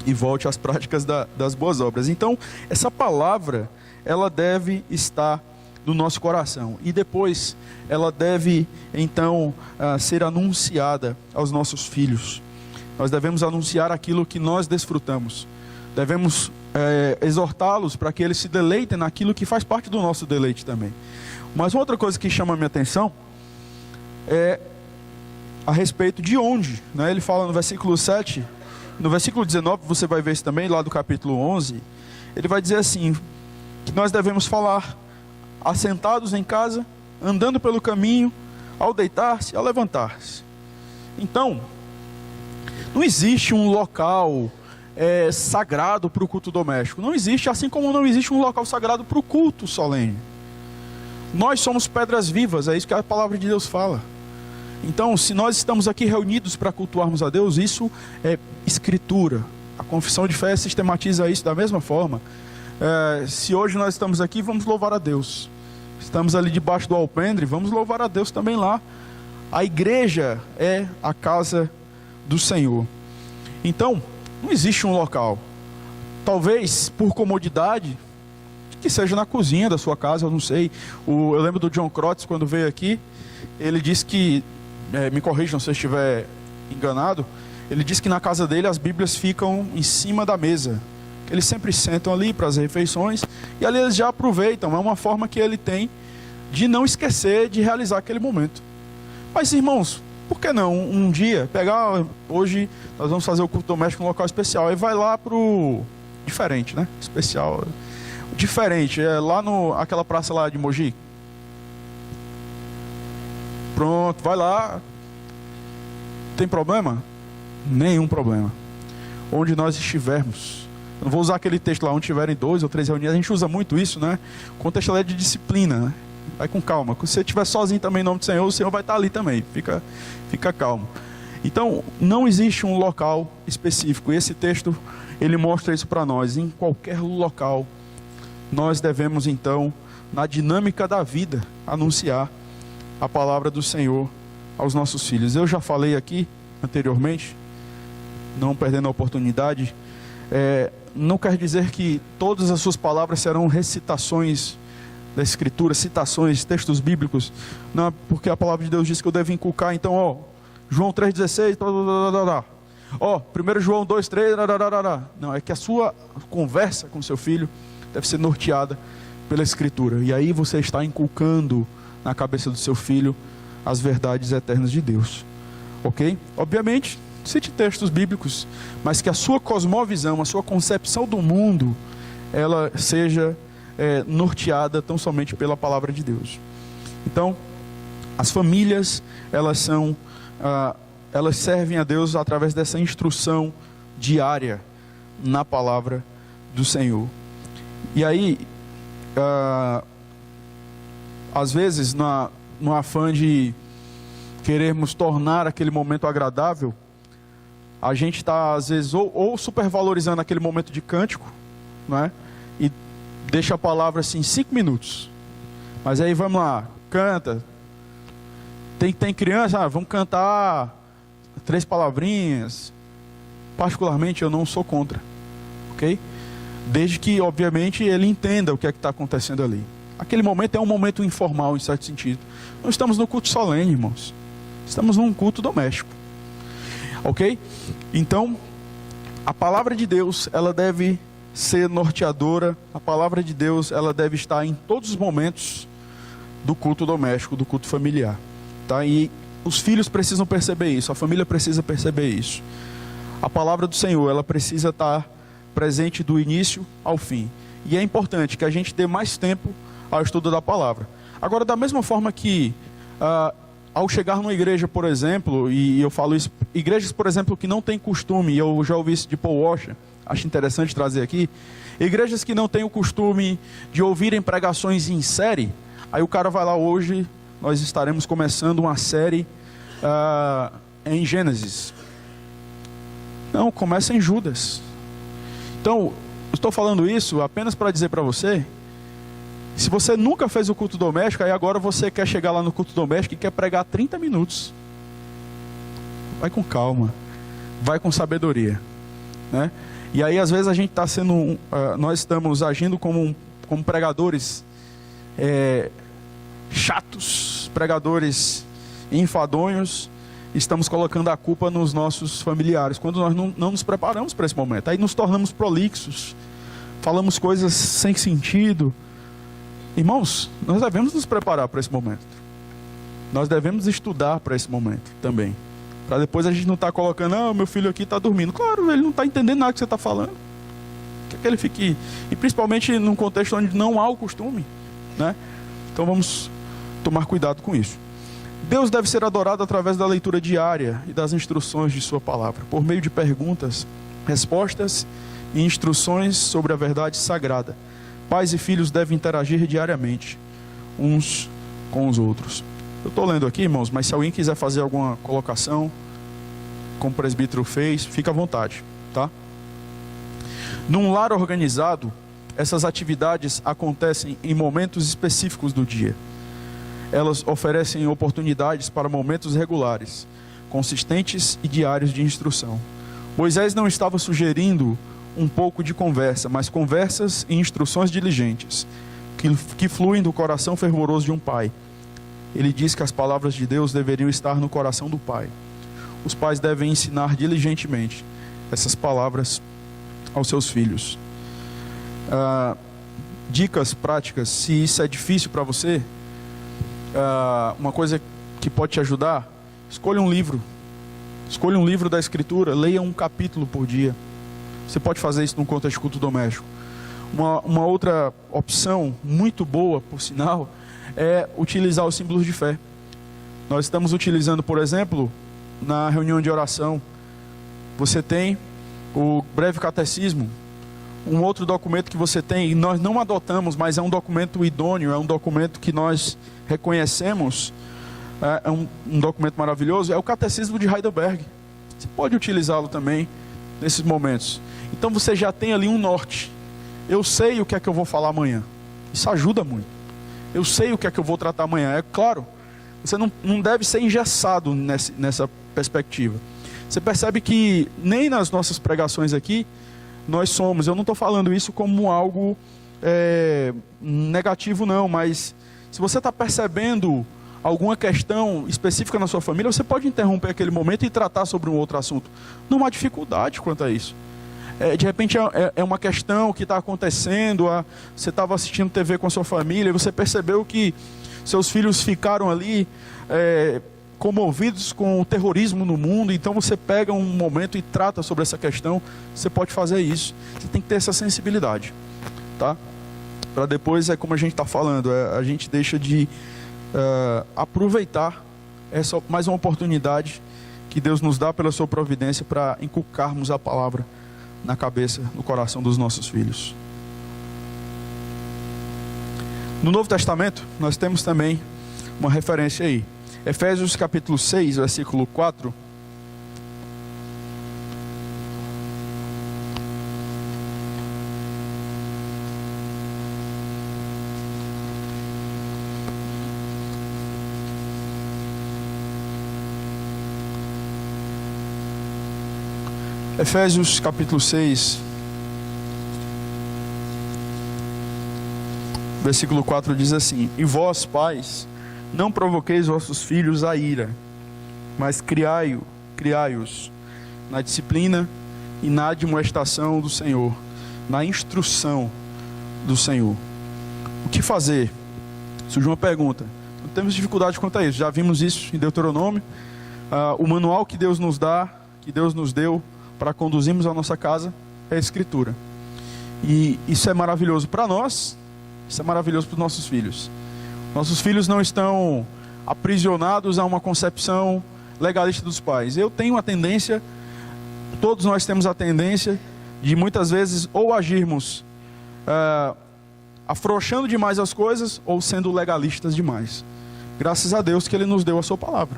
e volte às práticas das boas obras. Então, essa palavra, ela deve estar no nosso coração. E depois, ela deve, então, ser anunciada aos nossos filhos. Nós devemos anunciar aquilo que nós desfrutamos. Devemos exortá-los para que eles se deleitem naquilo que faz parte do nosso deleite também. Mas uma outra coisa que chama a minha atenção é a respeito de onde, né? Ele fala no versículo 7, no versículo 19, você vai ver isso também, lá do capítulo 11, ele vai dizer assim, que nós devemos falar assentados em casa, andando pelo caminho, ao deitar-se, ao levantar-se. Então, não existe um local sagrado para o culto doméstico, não existe, assim como não existe um local sagrado para o culto solene. Nós somos pedras vivas, é isso que a palavra de Deus fala. Então, se nós estamos aqui reunidos para cultuarmos a Deus, isso é escritura. A confissão de fé sistematiza isso da mesma forma. Se hoje nós estamos aqui, vamos louvar a Deus. Estamos ali debaixo do alpendre, vamos louvar a Deus também lá. A igreja é a casa do Senhor. Então, não existe um local. Talvez, por comodidade, que seja na cozinha da sua casa, eu não sei. Eu lembro do John Crotts, quando veio aqui, ele disse que, me corrijam se eu estiver enganado, ele disse que na casa dele as Bíblias ficam em cima da mesa. Eles sempre sentam ali para as refeições e ali eles já aproveitam. É uma forma que ele tem de não esquecer de realizar aquele momento. Mas, irmãos, por que não um dia pegar, hoje nós vamos fazer o culto doméstico em um local especial, e vai lá pro diferente, né? Especial, diferente, lá aquela praça lá de Mogi. Pronto, vai lá. Tem problema? Nenhum problema. Onde nós estivermos. Eu não vou usar aquele texto lá, onde tiverem 2 ou 3 reuniões. A gente usa muito isso, né? O contexto é de disciplina, né? Vai com calma. Quando você estiver sozinho também em nome do Senhor, o Senhor vai estar ali também. Fica calmo. Então, não existe um local específico. E esse texto, ele mostra isso para nós. Em qualquer local, nós devemos então, na dinâmica da vida, anunciar a palavra do Senhor aos nossos filhos. Eu já falei aqui anteriormente, não perdendo a oportunidade, não quer dizer que todas as suas palavras serão recitações da Escritura, citações, textos bíblicos, não, porque a palavra de Deus diz que eu devo inculcar, então, João 3,16, 1 João 2,3, não, é que a sua conversa com seu filho deve ser norteada pela Escritura, e aí você está inculcando na cabeça do seu filho as verdades eternas de Deus, ok? Obviamente, cite textos bíblicos, mas que a sua cosmovisão, a sua concepção do mundo, ela seja norteada tão somente pela palavra de Deus. Então, as famílias, elas servem a Deus através dessa instrução diária na palavra do Senhor. E aí, às vezes, no afã de querermos tornar aquele momento agradável, a gente está, às vezes, ou supervalorizando aquele momento de cântico, né? E deixa a palavra assim, 5 minutos. Mas aí vamos lá, canta. Tem criança, vamos cantar 3 palavrinhas. Particularmente, eu não sou contra, ok? Desde que, obviamente, ele entenda o que é que está acontecendo ali. Aquele momento é um momento informal, em certo sentido. Não estamos no culto solene, irmãos. Estamos num culto doméstico. Ok? Então, a palavra de Deus, ela deve ser norteadora. A palavra de Deus, ela deve estar em todos os momentos do culto doméstico, do culto familiar. Tá? E os filhos precisam perceber isso, a família precisa perceber isso. A palavra do Senhor, ela precisa estar presente do início ao fim. E é importante que a gente dê mais tempo ao estudo da palavra. Agora, da mesma forma que ao chegar numa igreja, por exemplo, e eu falo isso, igrejas, por exemplo, que não têm costume, e eu já ouvi isso de Paul Washer, acho interessante trazer aqui, igrejas que não têm o costume de ouvirem pregações em série, aí o cara vai lá hoje, nós estaremos começando uma série em Gênesis. Não, começa em Judas. Então, estou falando isso apenas para dizer para você, se você nunca fez o culto doméstico, aí agora você quer chegar lá no culto doméstico e quer pregar 30 minutos. Vai com calma, vai com sabedoria, né? E aí às vezes a gente está sendo, nós estamos agindo como pregadores chatos, pregadores enfadonhos, estamos colocando a culpa nos nossos familiares, quando nós não nos preparamos para esse momento. Aí nos tornamos prolixos, falamos coisas sem sentido. Irmãos, nós devemos nos preparar para esse momento. Nós devemos estudar para esse momento também. Para depois a gente não estar colocando, meu filho aqui está dormindo. Claro, ele não está entendendo nada que você está falando. Quer que ele fique... E principalmente num contexto onde não há o costume, né? Então vamos tomar cuidado com isso. Deus deve ser adorado através da leitura diária e das instruções de sua palavra, por meio de perguntas, respostas e instruções sobre a verdade sagrada. Pais e filhos devem interagir diariamente, uns com os outros. Eu estou lendo aqui, irmãos, mas se alguém quiser fazer alguma colocação, como o presbítero fez, fica à vontade, tá? Num lar organizado, essas atividades acontecem em momentos específicos do dia. Elas oferecem oportunidades para momentos regulares, consistentes e diários de instrução. Moisés não estava sugerindo um pouco de conversa, mas conversas e instruções diligentes, que fluem do coração fervoroso de um pai. Ele diz que as palavras de Deus deveriam estar no coração do pai. Os pais devem ensinar diligentemente essas palavras aos seus filhos. Dicas práticas, se isso é difícil para você, uma coisa que pode te ajudar, escolha um livro. Escolha um livro da Escritura, leia um capítulo por dia. Você pode fazer isso num contexto de culto doméstico. Uma outra opção, muito boa, por sinal, é utilizar os símbolos de fé. Nós estamos utilizando, por exemplo, na reunião de oração, você tem o breve catecismo, um outro documento que você tem, e nós não adotamos, mas é um documento idôneo, é um documento que nós reconhecemos, é um documento maravilhoso, é o catecismo de Heidelberg. Você pode utilizá-lo também nesses momentos. Então você já tem ali um norte. Eu sei o que é que eu vou falar amanhã. Isso ajuda muito. Eu sei o que é que eu vou tratar amanhã. É claro, você não deve ser engessado nessa perspectiva. Você percebe que nem nas nossas pregações aqui, nós somos, eu não estou falando isso como algo negativo não, mas se você está percebendo alguma questão específica na sua família, você pode interromper aquele momento e tratar sobre um outro assunto. Não há dificuldade quanto a isso. De repente é uma questão que está acontecendo, você estava assistindo TV com a sua família, e você percebeu que seus filhos ficaram ali comovidos com o terrorismo no mundo, então você pega um momento e trata sobre essa questão. Você pode fazer isso. Você tem que ter essa sensibilidade, tá? Para depois, como a gente está falando, a gente deixa de aproveitar essa mais uma oportunidade que Deus nos dá pela sua providência para inculcarmos a palavra na cabeça, no coração dos nossos filhos. No Novo Testamento, nós temos também uma referência aí. Efésios capítulo 6, versículo 4. Efésios capítulo 6, versículo 4 diz assim: E vós, pais, não provoqueis vossos filhos a ira, mas criai-os na disciplina e na admoestação do Senhor, na instrução do Senhor. O que fazer? Surge uma pergunta. Não temos dificuldade quanto a isso. Já vimos isso em Deuteronômio. O manual que Deus nos dá, que Deus nos deu para conduzirmos a nossa casa, é a Escritura. E isso é maravilhoso para nós, isso é maravilhoso para os nossos filhos. Nossos filhos não estão aprisionados a uma concepção legalista dos pais. Eu tenho a tendência, todos nós temos a tendência de muitas vezes ou agirmos afrouxando demais as coisas ou sendo legalistas demais. Graças a Deus que Ele nos deu a sua palavra.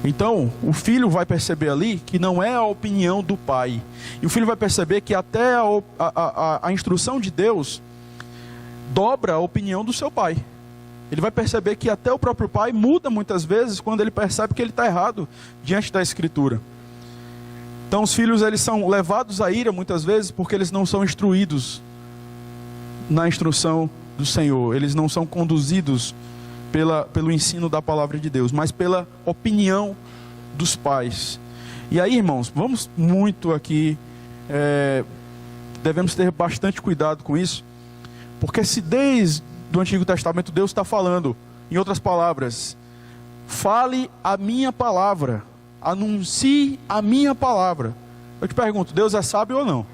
Então, o filho vai perceber ali que não é a opinião do pai. E o filho vai perceber que até a instrução de Deus dobra a opinião do seu pai. Ele vai perceber que até o próprio pai muda muitas vezes quando ele percebe que ele está errado diante da Escritura. Então os filhos, eles são levados à ira muitas vezes porque eles não são instruídos na instrução do Senhor. Eles não são conduzidos pelo ensino da palavra de Deus, mas pela opinião dos pais. E aí, irmãos, vamos muito aqui, devemos ter bastante cuidado com isso, porque se desde o Antigo Testamento Deus está falando, em outras palavras, fale a minha palavra, anuncie a minha palavra. Eu te pergunto, Deus é sábio ou não?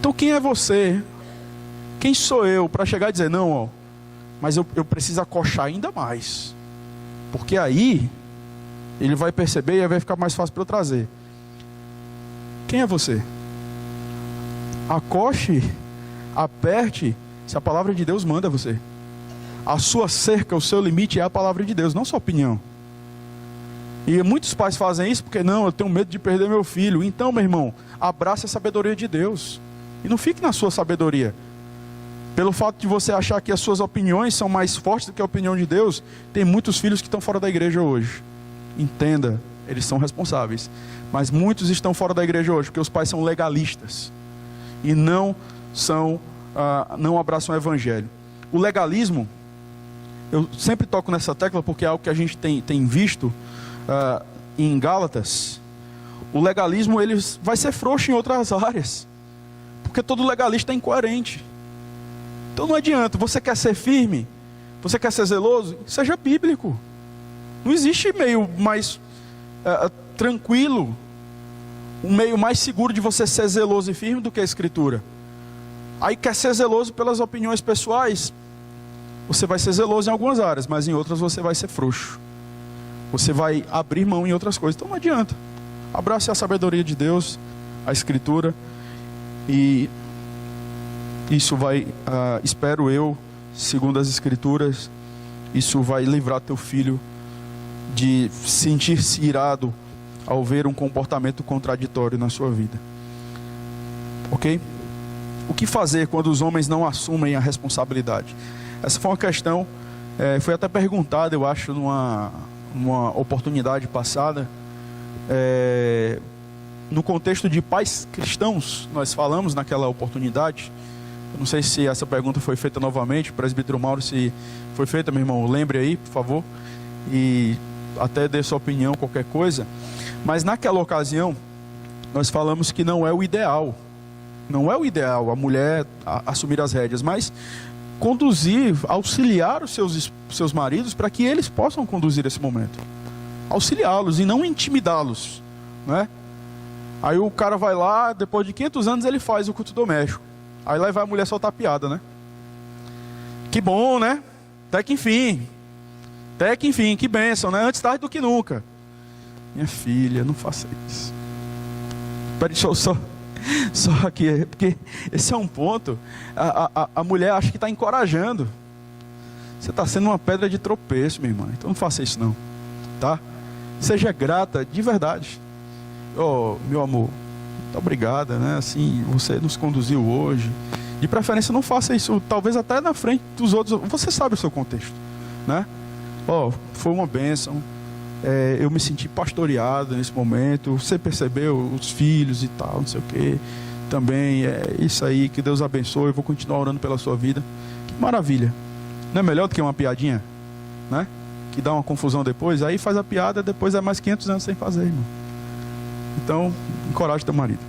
Então quem é você? Quem sou eu para chegar e dizer, não, ó, mas eu preciso acochar ainda mais, porque aí ele vai perceber e aí vai ficar mais fácil para eu trazer. Quem é você? Acoche, aperte, se a palavra de Deus manda você. A sua cerca, o seu limite é a palavra de Deus, não sua opinião. E muitos pais fazem isso porque não, eu tenho medo de perder meu filho. Então, meu irmão, abrace a sabedoria de Deus e não fique na sua sabedoria. Pelo fato de você achar que as suas opiniões são mais fortes do que a opinião de Deus, tem muitos filhos que estão fora da igreja hoje. Entenda, eles são responsáveis, mas muitos estão fora da igreja hoje porque os pais são legalistas e não abraçam o evangelho. O legalismo, eu sempre toco nessa tecla porque é algo que a gente tem visto em Gálatas. O legalismo, ele vai ser frouxo em outras áreas, porque todo legalista é incoerente. Então não adianta, você quer ser firme, você quer ser zeloso, seja bíblico. Não existe meio mais tranquilo, um meio mais seguro de você ser zeloso e firme do que a Escritura. Aí quer ser zeloso pelas opiniões pessoais, você vai ser zeloso em algumas áreas, mas em outras você vai ser frouxo. Você vai abrir mão em outras coisas, então não adianta. Abrace a sabedoria de Deus, a Escritura, e isso vai, espero eu, segundo as Escrituras, isso vai livrar teu filho de sentir-se irado ao ver um comportamento contraditório na sua vida. Ok? O que fazer quando os homens não assumem a responsabilidade? Essa foi uma questão, foi até perguntada, eu acho, numa oportunidade passada, no contexto de pais cristãos. Nós falamos naquela oportunidade. Eu não sei se essa pergunta foi feita novamente, o presbítero Mauro, se foi feita, meu irmão, lembre aí, por favor, e até dê sua opinião, qualquer coisa. Mas naquela ocasião, nós falamos que não é o ideal a mulher assumir as rédeas, mas conduzir, auxiliar os seus maridos para que eles possam conduzir esse momento, auxiliá-los e não intimidá-los, né? Aí o cara vai lá, depois de 500 anos ele faz o culto doméstico. Aí lá vai a mulher soltar piada, né? Que bom, né? Até que enfim, que bênção, né? Antes tarde do que nunca. Minha filha, não faça isso. Peraí, deixa eu só aqui, porque esse é um ponto. A mulher acha que está encorajando. Você está sendo uma pedra de tropeço, minha irmã. Então não faça isso não, tá? Seja grata de verdade. Oh, meu amor, muito obrigada, né? Assim, você nos conduziu hoje. De preferência não faça isso, talvez até na frente dos outros. Você sabe o seu contexto, né? Oh, foi uma bênção. Eu me senti pastoreado nesse momento. Você percebeu os filhos e tal, não sei o que. Também é isso aí, que Deus abençoe. Eu vou continuar orando pela sua vida. Que maravilha. Não é melhor do que uma piadinha, né? Que dá uma confusão depois. Aí faz a piada, depois é mais 500 anos sem fazer, irmão. Então, encoraje teu marido.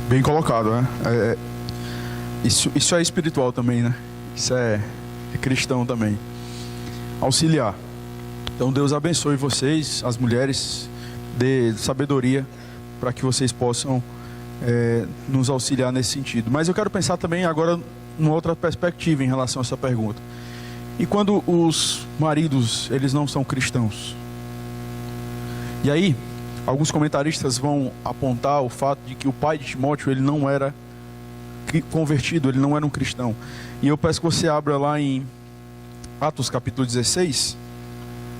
Bem colocado, né? Isso é espiritual também, né? Isso é cristão também. Auxiliar. Então Deus abençoe vocês, as mulheres, dê sabedoria para que vocês possam nos auxiliar nesse sentido. Mas eu quero pensar também agora numa outra perspectiva em relação a essa pergunta. E quando os maridos, eles não são cristãos? E aí, alguns comentaristas vão apontar o fato de que o pai de Timóteo, ele não era convertido, ele não era um cristão. E eu peço que você abra lá em Atos capítulo 16.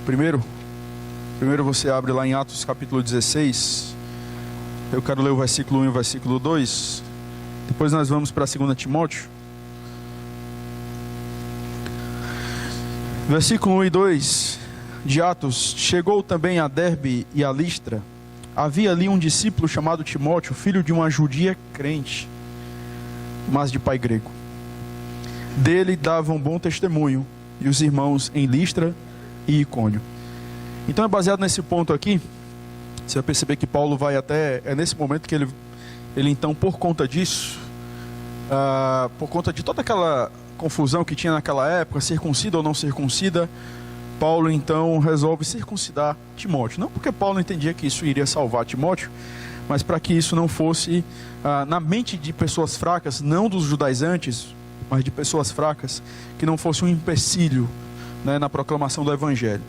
Primeiro você abre lá em Atos capítulo 16. Eu quero ler o versículo 1 e o versículo 2. Depois nós vamos para 2 Timóteo. Versículo 1 e 2 de Atos. Chegou também a Derbe e a Listra. Havia ali um discípulo chamado Timóteo, filho de uma judia crente, mas de pai grego. Dele davam bom testemunho e os irmãos em Listra e Icônio. Então é baseado nesse ponto aqui. Você vai perceber que Paulo vai até... É nesse momento que ele então, por conta disso, por conta de toda aquela confusão que tinha naquela época, circuncida ou não circuncida, Paulo então resolve circuncidar Timóteo. Não porque Paulo entendia que isso iria salvar Timóteo, mas para que isso não fosse na mente de pessoas fracas, não dos judaizantes, mas de pessoas fracas, que não fosse um empecilho, né, na proclamação do evangelho.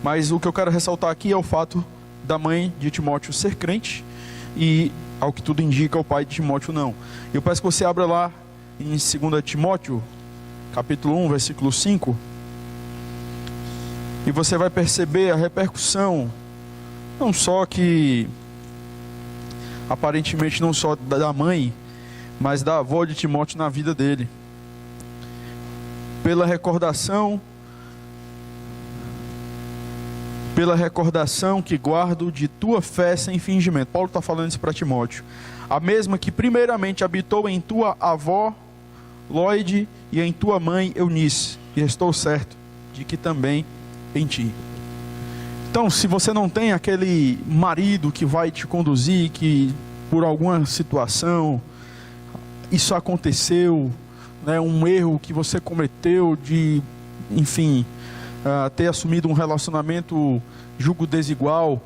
Mas o que eu quero ressaltar aqui é o fato da mãe de Timóteo ser crente e, ao que tudo indica, o pai de Timóteo não. Eu peço que você abra lá em 2 Timóteo, capítulo 1, versículo 5, e você vai perceber a repercussão, não só que, aparentemente não só da mãe, mas da avó de Timóteo na vida dele. Pela recordação que guardo de tua fé sem fingimento. Paulo está falando isso para Timóteo. A mesma que primeiramente habitou em tua avó Lóide e em tua mãe Eunice, e estou certo de que também em ti. Então, se você não tem aquele marido que vai te conduzir, que por alguma situação isso aconteceu, né, um erro que você cometeu de, enfim, ter assumido um relacionamento julgo desigual,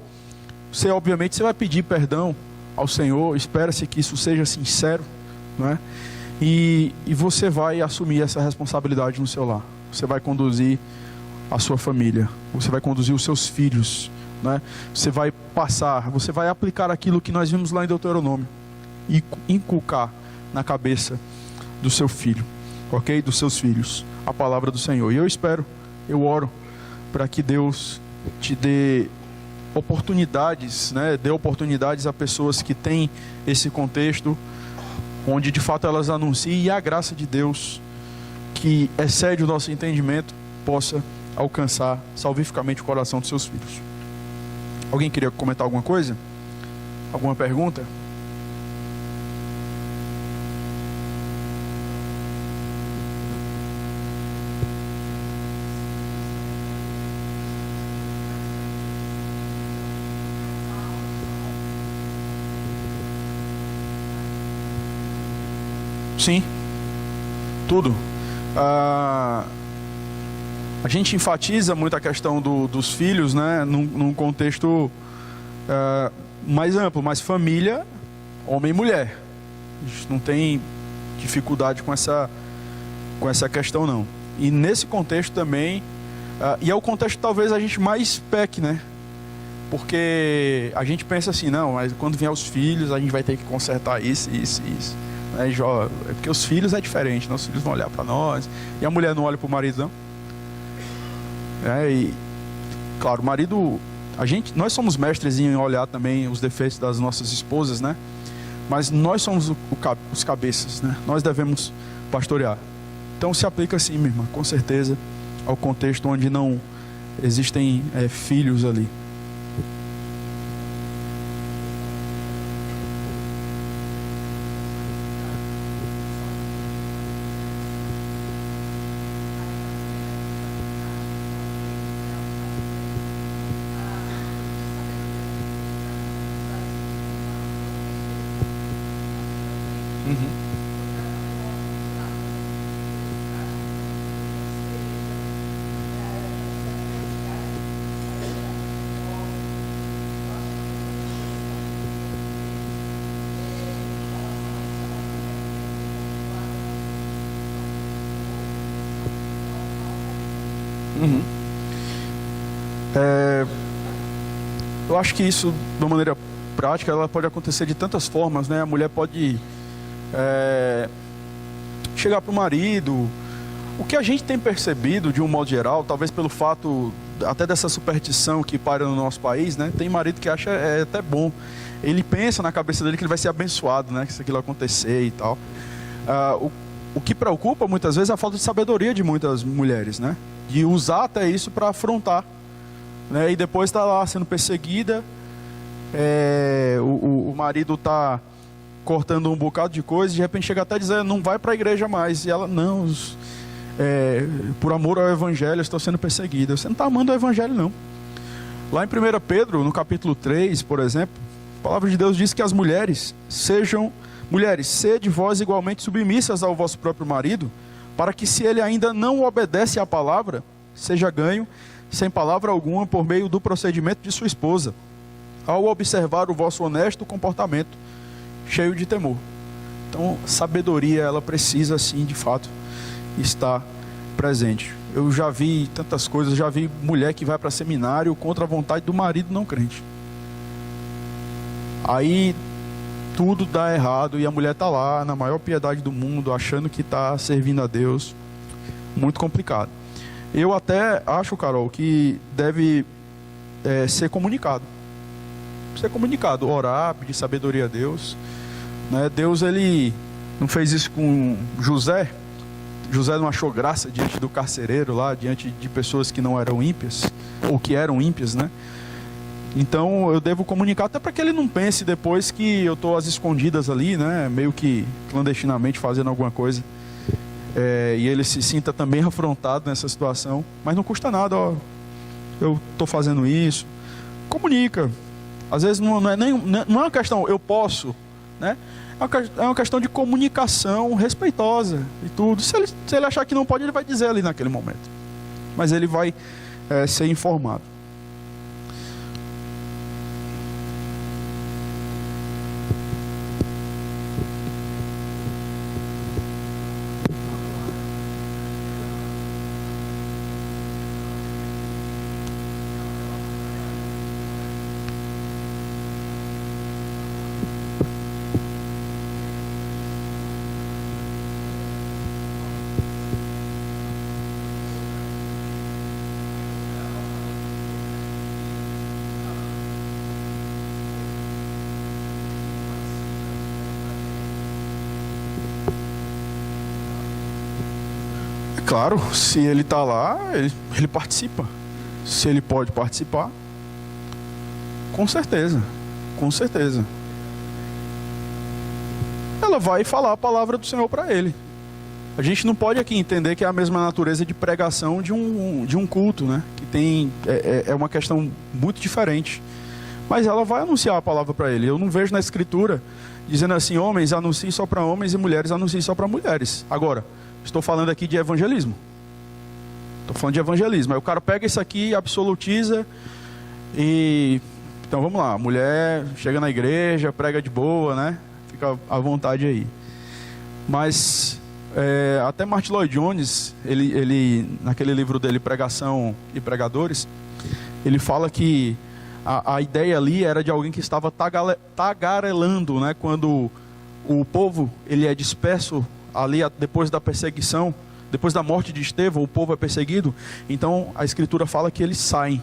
você obviamente vai pedir perdão ao Senhor. Espera-se que isso seja sincero, né? E você vai assumir essa responsabilidade no seu lar. Você vai conduzir a sua família, você vai conduzir os seus filhos, né? Você vai aplicar aquilo que nós vimos lá em Deuteronômio e inculcar na cabeça do seu filho, ok? Dos seus filhos, a palavra do Senhor. E eu oro para que Deus te dê oportunidades, né? Dê oportunidades a pessoas que têm esse contexto, onde de fato elas anunciem, e a graça de Deus, que excede o nosso entendimento, possa alcançar salvificamente o coração dos seus filhos. Alguém queria comentar alguma coisa? Alguma pergunta? Sim, tudo. A gente enfatiza muito a questão dos filhos, né, num contexto mais amplo, mas família, homem e mulher. A gente não tem dificuldade com essa questão, não. E nesse contexto também, E é o contexto que talvez a gente mais peque, né? Porque a gente pensa assim, não, mas quando vier os filhos, a gente vai ter que consertar isso, isso, isso. É porque os filhos é diferente, né? Os filhos vão olhar para nós, e a mulher não olha para o marido, não. E, claro, o marido... Nós somos mestres em olhar também os defeitos das nossas esposas, né? Mas nós somos os cabeças, né? Nós devemos pastorear. Então se aplica assim, minha irmã, com certeza, ao contexto onde não existem filhos ali. Eu acho que isso, de uma maneira prática, ela pode acontecer de tantas formas, né? A mulher pode chegar para o marido. O que a gente tem percebido, de um modo geral, talvez pelo fato até dessa superstição que paira no nosso país, né? Tem marido que acha até bom. Ele pensa na cabeça dele que ele vai ser abençoado, né? Que isso aquilo acontecer e tal. O que preocupa muitas vezes é a falta de sabedoria de muitas mulheres, né? De usar até isso para afrontar, né? E depois está lá sendo perseguida, o marido está cortando um bocado de coisa, de repente chega até a dizer, não vai para a igreja mais, e ela, não, por amor ao evangelho eu estou sendo perseguida. Você não está amando o evangelho, não. Lá em 1 Pedro, no capítulo 3, por exemplo, a palavra de Deus diz que as mulheres sede vós igualmente submissas ao vosso próprio marido, para que, se ele ainda não obedece à palavra, seja ganho sem palavra alguma por meio do procedimento de sua esposa, ao observar o vosso honesto comportamento, cheio de temor. Então, sabedoria, ela precisa, sim, de fato, estar presente. Eu já vi tantas coisas, já vi mulher que vai para seminário contra a vontade do marido não crente. Aí tudo dá errado e a mulher está lá na maior piedade do mundo, achando que está servindo a Deus. Muito complicado. Eu até acho, Carol, que deve ser comunicado. Ser comunicado, orar, pedir sabedoria a Deus, né? Deus, ele não fez isso com José. José não achou graça diante do carcereiro lá, diante de pessoas que não eram ímpias, ou que eram ímpias, né? Então eu devo comunicar, até para que ele não pense depois que eu estou às escondidas ali, né? Meio que clandestinamente fazendo alguma coisa. E ele se sinta também afrontado nessa situação. Mas não custa nada, ó, eu estou fazendo isso. Comunica. Às vezes não é uma questão, eu posso, né? É uma questão de comunicação respeitosa e tudo. Se ele achar que não pode, ele vai dizer ali naquele momento. Mas ele vai ser informado. Claro, se ele está lá, ele participa. Se ele pode participar, com certeza, com certeza. Ela vai falar a palavra do Senhor para ele. A gente não pode aqui entender que é a mesma natureza de pregação de um culto, né? Que tem, é uma questão muito diferente. Mas ela vai anunciar a palavra para ele. Eu não vejo na Escritura dizendo assim, homens anunciem só para homens e mulheres anunciem só para mulheres. Agora, estou falando aqui de evangelismo. Estou falando de evangelismo. Aí o cara pega isso aqui, absolutiza e... Então vamos lá, a mulher chega na igreja, prega de boa, né? Fica à vontade aí. Mas Até Martin Lloyd Jones, ele naquele livro dele, Pregação e Pregadores, ele fala que a ideia ali era de alguém que estava tagarelando, né? Quando o povo ele é disperso ali depois da perseguição, depois da morte de Estevão, o povo é perseguido. Então a Escritura fala que eles saem.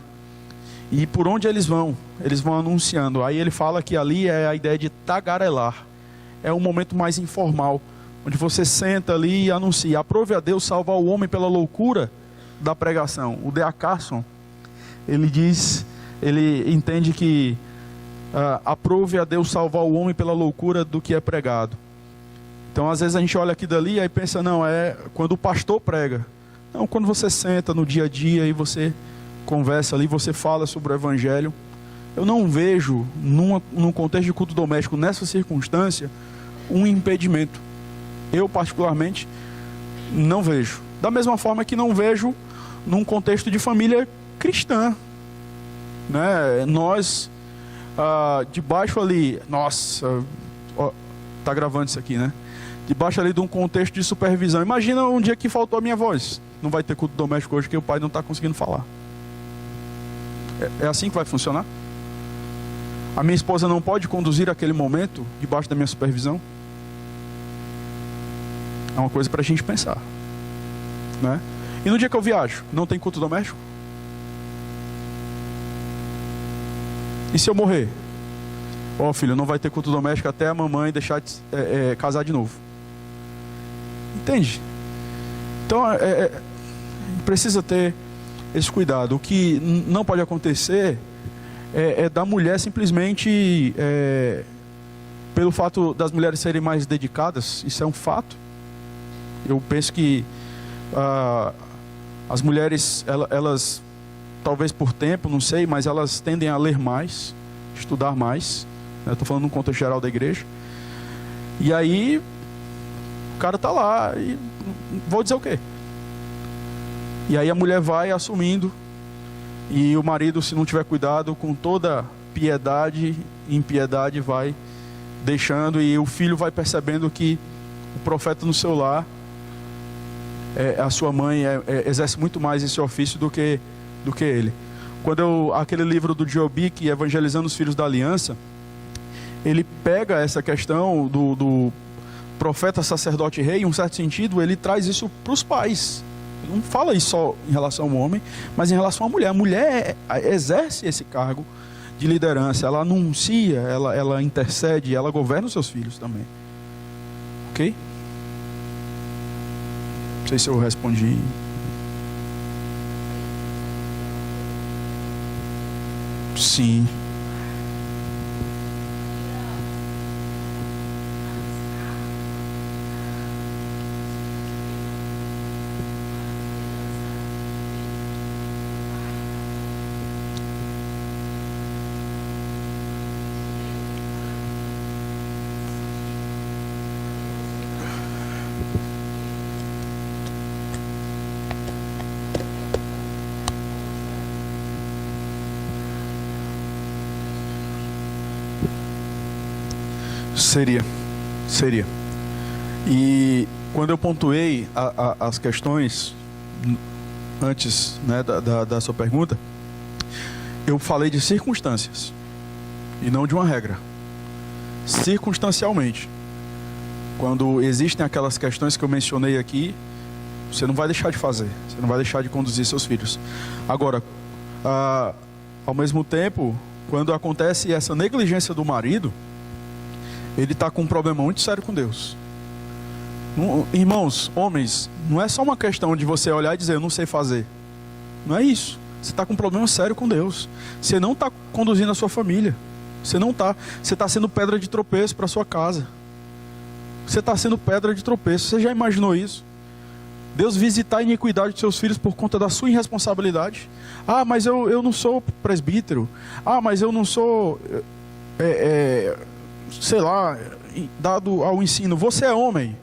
E por onde eles vão anunciando. Aí ele fala que ali é a ideia de tagarelar. É um momento mais informal, onde você senta ali e anuncia. Aprove a Deus salvar o homem pela loucura da pregação. O D.A. Carson, ele entende que aprove a Deus salvar o homem pela loucura do que é pregado. Então às vezes a gente olha aqui dali e pensa, não, é quando o pastor prega. Não, quando você senta no dia a dia e você conversa ali, você fala sobre o Evangelho. Eu não vejo, num contexto de culto doméstico, nessa circunstância, um impedimento. Eu, particularmente, não vejo. Da mesma forma que não vejo num contexto de família cristã. Né? Nós, debaixo ali... Nossa, tá gravando isso aqui, né? Debaixo ali de um contexto de supervisão. Imagina um dia que faltou a minha voz. Não vai ter culto doméstico hoje, que o pai não está conseguindo falar. É assim que vai funcionar? A minha esposa não pode conduzir aquele momento debaixo da minha supervisão? É uma coisa para a gente pensar, né? E no dia que eu viajo, não tem culto doméstico? E se eu morrer? Filho, não vai ter culto doméstico até a mamãe deixar de casar de novo. Entende? Então precisa ter esse cuidado. O que não pode acontecer é da mulher simplesmente pelo fato das mulheres serem mais dedicadas. Isso é um fato. Eu penso que as mulheres, elas talvez por tempo, não sei, mas elas tendem a ler mais, estudar mais. Eu estou falando no contexto geral da igreja. E aí o cara está lá e vou dizer o quê? E aí a mulher vai assumindo, e o marido, se não tiver cuidado, com toda piedade e impiedade, vai deixando, e o filho vai percebendo que o profeta no seu lar, a sua mãe exerce muito mais esse ofício do que ele. Aquele livro do Jobic, Evangelizando os Filhos da Aliança, ele pega essa questão do profeta, sacerdote, rei, em um certo sentido, ele traz isso para os pais. Não fala isso só em relação ao homem, mas em relação à mulher. A mulher exerce esse cargo de liderança. Ela anuncia, ela intercede, ela governa os seus filhos também. Ok? Não sei se eu respondi. Sim. Seria. E quando eu pontuei as questões antes, né, da sua pergunta, eu falei de circunstâncias e não de uma regra. Circunstancialmente, quando existem aquelas questões que eu mencionei aqui, você não vai deixar de fazer, você não vai deixar de conduzir seus filhos. Agora, ao mesmo tempo, quando acontece essa negligência do marido, ele está com um problema muito sério com Deus. Irmãos, homens, não é só uma questão de você olhar e dizer, eu não sei fazer. Não é isso. Você está com um problema sério com Deus. Você não está conduzindo a sua família. Você não está. Você está sendo pedra de tropeço para a sua casa. Você está sendo pedra de tropeço. Você já imaginou isso? Deus visitar a iniquidade dos seus filhos por conta da sua irresponsabilidade. Mas eu não sou presbítero. Mas eu não sou... sei lá, dado ao ensino. Você é homem.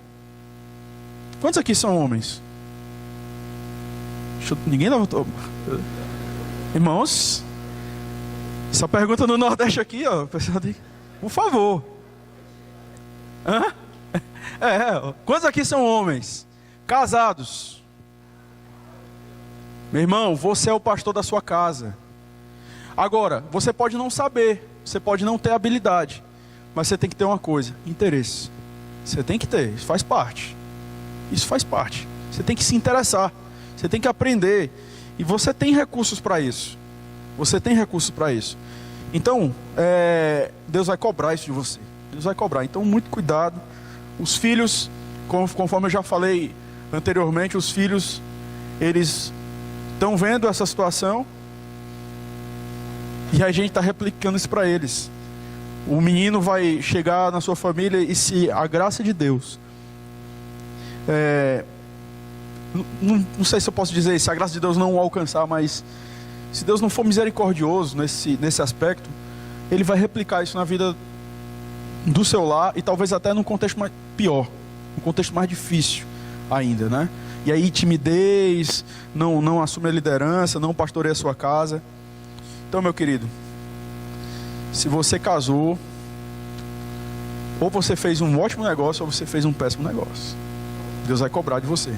Quantos aqui são homens? Ninguém levantou. Irmãos, essa pergunta no Nordeste aqui, ó, por favor. Quantos aqui são homens? Casados. Meu irmão, você é o pastor da sua casa. Agora, você pode não saber, você pode não ter habilidade, mas você tem que ter uma coisa: interesse. Você tem que ter, isso faz parte. Isso faz parte. Você tem que se interessar, você tem que aprender. E você tem recursos para isso. Você tem recursos para isso. Então, Deus vai cobrar isso de você. Deus vai cobrar. Então, muito cuidado. Os filhos, conforme eu já falei anteriormente, os filhos, eles estão vendo essa situação e a gente está replicando isso para eles. O menino vai chegar na sua família e, se a graça de Deus, não sei se eu posso dizer, se a graça de Deus não o alcançar, mas se Deus não for misericordioso nesse aspecto, Ele vai replicar isso na vida do seu lar, e talvez até num contexto mais pior, um contexto mais difícil ainda, né? E aí timidez, não assume a liderança, não pastoreia a sua casa. Então, meu querido, se você casou, ou você fez um ótimo negócio, ou você fez um péssimo negócio. Deus vai cobrar de você.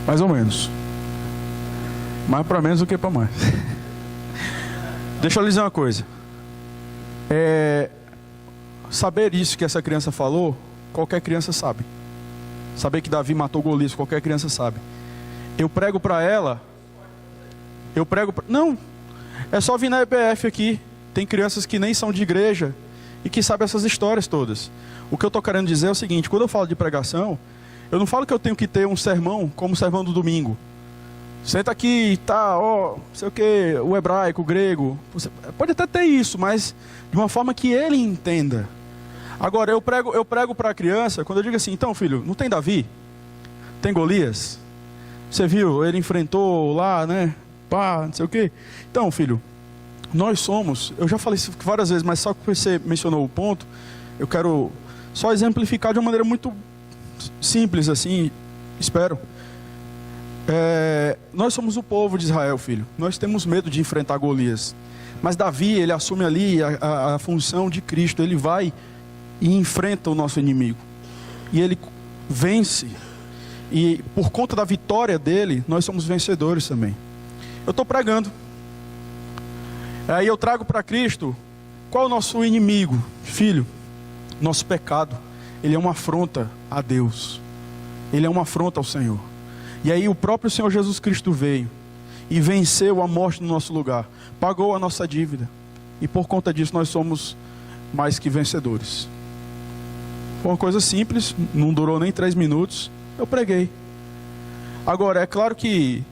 Mais ou menos. Mais para menos do que para mais. Deixa eu lhe dizer uma coisa. Saber isso que essa criança falou, qualquer criança sabe. Saber que Davi matou Golias, qualquer criança sabe. Eu prego para ela. Não, é só vir na EBF aqui. Tem crianças que nem são de igreja e que sabem essas histórias todas. O que eu estou querendo dizer é o seguinte: quando eu falo de pregação, eu não falo que eu tenho que ter um sermão como o sermão do domingo. Senta aqui, tá, não sei o que, o hebraico, o grego. Você pode até ter isso, mas de uma forma que ele entenda. Agora, eu prego para a criança, quando eu digo assim: então, filho, não tem Davi? Tem Golias? Você viu, ele enfrentou lá, né? Pá, não sei o que. Então, filho, nós somos, eu já falei isso várias vezes, mas só que você mencionou o ponto, eu quero só exemplificar de uma maneira muito simples assim, espero. Nós somos o povo de Israel, filho. Nós temos medo de enfrentar Golias. Mas Davi, ele assume ali a função de Cristo. Ele vai e enfrenta o nosso inimigo. E ele vence. E por conta da vitória dele, nós somos vencedores também. Eu estou pregando. Aí eu trago para Cristo, qual é o nosso inimigo? Filho, nosso pecado. Ele é uma afronta a Deus. Ele é uma afronta ao Senhor. E aí o próprio Senhor Jesus Cristo veio e venceu a morte no nosso lugar. Pagou a nossa dívida. E por conta disso nós somos mais que vencedores. Foi uma coisa simples, não durou nem 3 minutos. Eu preguei. Agora, é claro que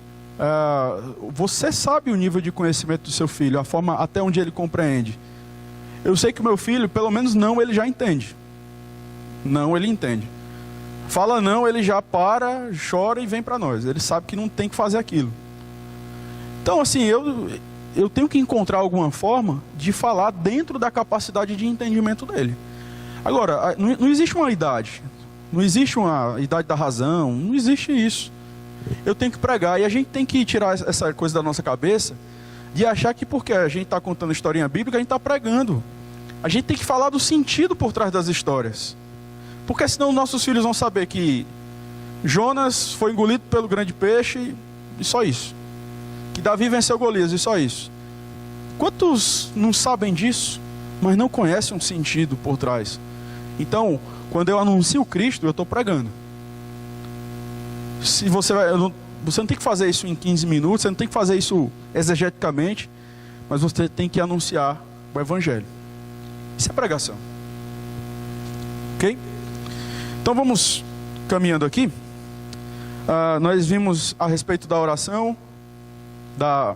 você sabe o nível de conhecimento do seu filho, a forma até onde ele compreende. Eu sei que o meu filho, pelo menos não, ele já entende. Não, ele entende. Fala não, ele já para, chora e vem para nós. Ele sabe que não tem que fazer aquilo. Então, assim, eu tenho que encontrar alguma forma de falar dentro da capacidade de entendimento dele. Agora, não existe uma idade. Não existe uma idade da razão. Não existe isso. Eu tenho que pregar. E a gente tem que tirar essa coisa da nossa cabeça de achar que porque a gente está contando historinha bíblica, a gente está pregando. A gente tem que falar do sentido por trás das histórias. Porque senão nossos filhos vão saber que Jonas foi engolido pelo grande peixe e só isso. Que Davi venceu Golias e só isso. Quantos não sabem disso, mas não conhecem um sentido por trás? Então, quando eu anuncio Cristo, eu estou pregando. Se você não tem que fazer isso em 15 minutos, você não tem que fazer isso exegeticamente, mas você tem que anunciar o Evangelho. Isso é pregação. Ok? Então vamos caminhando aqui. Nós vimos a respeito da oração, da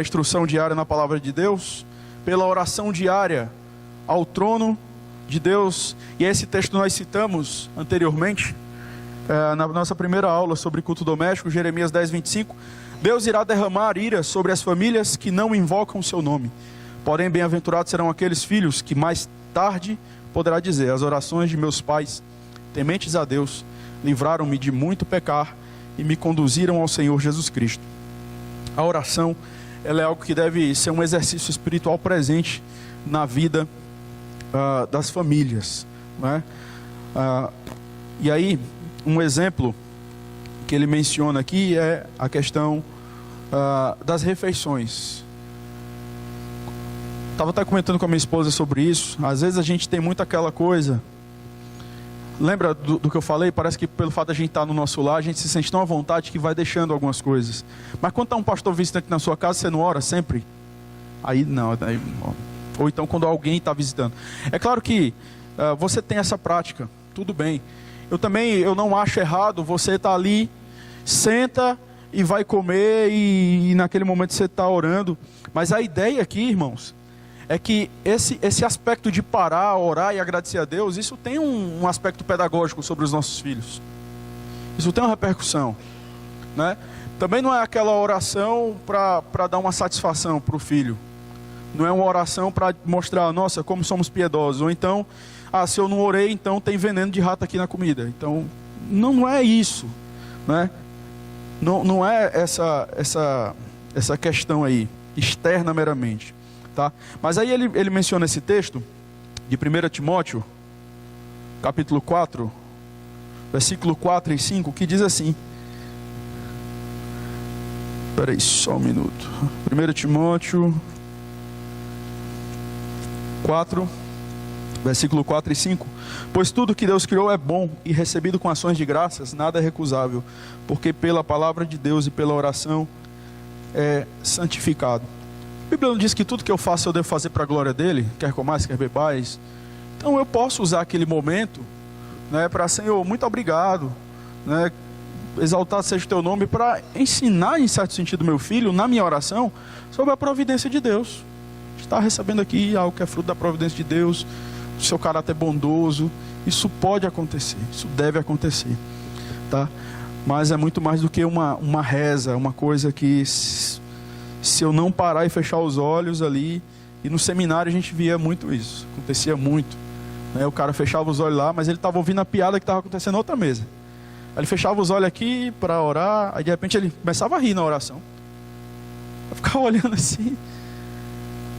instrução diária na palavra de Deus, pela oração diária ao trono de Deus. E esse texto nós citamos anteriormente, na nossa primeira aula sobre culto doméstico, Jeremias 10, 25. Deus irá derramar ira sobre as famílias que não invocam o seu nome. Porém, bem-aventurados serão aqueles filhos que mais tarde poderá dizer: as orações de meus pais, tementes a Deus, livraram-me de muito pecar e me conduziram ao Senhor Jesus Cristo. A oração, ela é algo que deve ser um exercício espiritual presente na vida das famílias, né? E aí, um exemplo que ele menciona aqui é a questão das refeições. Estava até comentando com a minha esposa sobre isso. Às vezes a gente tem muito aquela coisa. Lembra do que eu falei? Parece que pelo fato de a gente estar no nosso lar, a gente se sente tão à vontade que vai deixando algumas coisas. Mas quando está um pastor visitante na sua casa, você não ora sempre? Aí não. Ou então quando alguém está visitando. É claro que você tem essa prática, tudo bem. Eu não acho errado você estar ali, senta e vai comer e naquele momento você está orando. Mas a ideia aqui, irmãos, é que esse aspecto de parar, orar e agradecer a Deus, isso tem um aspecto pedagógico sobre os nossos filhos. Isso tem uma repercussão, né? Também não é aquela oração para dar uma satisfação para o filho. Não é uma oração para mostrar, nossa, como somos piedosos. Ou então, se eu não orei, então tem veneno de rato aqui na comida. Então, não é isso, né? Não é essa questão aí, externa meramente. Tá? Mas aí ele menciona esse texto de 1 Timóteo, capítulo 4, versículo 4 e 5, que diz assim. Espera aí só um minuto. 1 Timóteo 4, versículo 4 e 5. Pois tudo que Deus criou é bom, e recebido com ações de graças, nada é recusável, porque pela palavra de Deus e pela oração é santificado. A Bíblia não diz que tudo que eu faço eu devo fazer para a glória dele, quer comais, quer bebais. Então eu posso usar aquele momento, né, para Senhor, muito obrigado, né, exaltado seja o teu nome, para ensinar em certo sentido meu filho, na minha oração, sobre a providência de Deus. Está recebendo aqui algo que é fruto da providência de Deus, do seu caráter bondoso. Isso pode acontecer, isso deve acontecer, tá? Mas é muito mais do que uma reza, uma coisa que se eu não parar e fechar os olhos ali, e no seminário a gente via muito isso, acontecia muito, né? O cara fechava os olhos lá, mas ele estava ouvindo a piada que estava acontecendo na outra mesa. Aí ele fechava os olhos aqui para orar, aí de repente ele começava a rir na oração. Eu ficava olhando assim,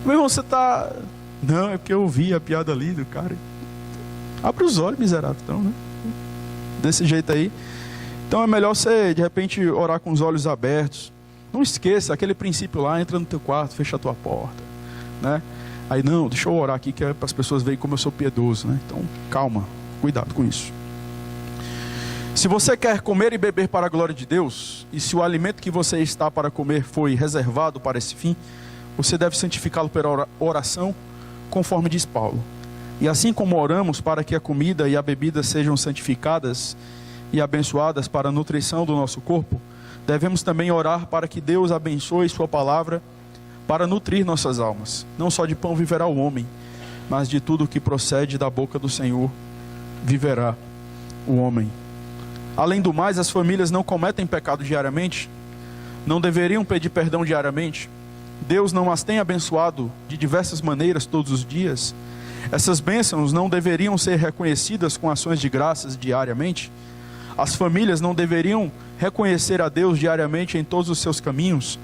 meu irmão, você está... Não, é porque eu ouvi a piada ali do cara. Abre os olhos, miserável, então, né? Desse jeito aí. Então é melhor você de repente orar com os olhos abertos. Não esqueça aquele princípio lá, entra no teu quarto, fecha a tua porta, né? Aí não, deixa eu orar aqui que é para as pessoas verem como eu sou piedoso, né? Então calma, cuidado com isso. Se você quer comer e beber para a glória de Deus, e se o alimento que você está para comer foi reservado para esse fim, você deve santificá-lo pela oração, conforme diz Paulo. E assim como oramos para que a comida e a bebida sejam santificadas e abençoadas para a nutrição do nosso corpo, devemos também orar para que Deus abençoe sua palavra para nutrir nossas almas. Não só de pão viverá o homem, mas de tudo que procede da boca do Senhor viverá o homem. Além do mais, as famílias não cometem pecado diariamente, não deveriam pedir perdão diariamente. Deus não as tem abençoado de diversas maneiras todos os dias. Essas bênçãos não deveriam ser reconhecidas com ações de graças diariamente. As famílias não deveriam reconhecer a Deus diariamente em todos os seus caminhos,